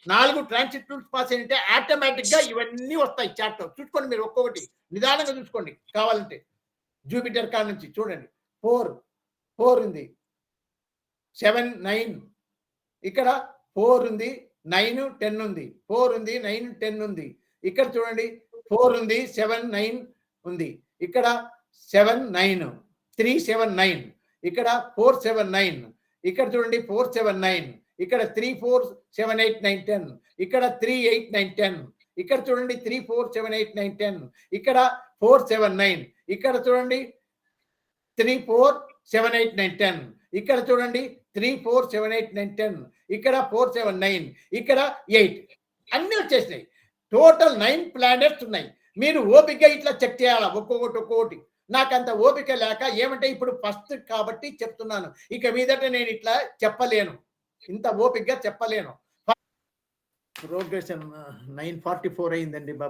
4 ట్రాన్సిట్ రూల్స్ పాస్ అయితే ఆటోమేటిక్ గా ఇవన్నీ వస్తాయి. చార్ట్ చూసుకోండి, మీరు ఒక్కొక్కటి నిదానంగా చూసుకోండి కావాలంటే. జూపిటర్ కా నుంచి చూడండి 4 ఉంది, 7, 9. ఇక్కడ 4 ఉంది, 9, 10 ఉంది. 4 ఉంది, 9, 10 ఉంది. ఇక్కడ చూడండి 4 ఉంది, 7, 9 ఉంది. ఇక్కడ 7, 9, 3, 7, 9. ఇక్కడ 4, 7, 9. ఇక్కడ చూడండి 4, 7, 9. ఇక్కడ 3, 4, 7, 8, 9, 10. ఇక్కడ 3, 8, 9, 10. ఇక్కడ చూడండి 3, 4, 7, 8, 9, 10. ఇక్కడ 4, 7, 9. ఇక్కడ చూడండి 3, 4, 7, 8, 9, 10. ఇక్కడ చూడండి 3, 4, 7, 8, 9, 10. ఇక్కడ 4, 7, 9. ఇక్కడ 8. అన్ని వచ్చేసినాయి. టోటల్ 9 ప్లానెట్స్ ఉన్నాయి. మీరు ఓపిక ఇట్లా చెక్ చేయాలా ఒక్కొక్కటి. నాకంత ఓపిక లేక ఏమంటే ఇప్పుడు ఫస్ట్ కాబట్టి చెప్తున్నాను. ఇక మీదట నేను ఇట్లా చెప్పలేను, ఇంత ఓపికగా చెప్పలేను. ప్రోగ్రెషన్ 9:44 అయిందండి బాబు.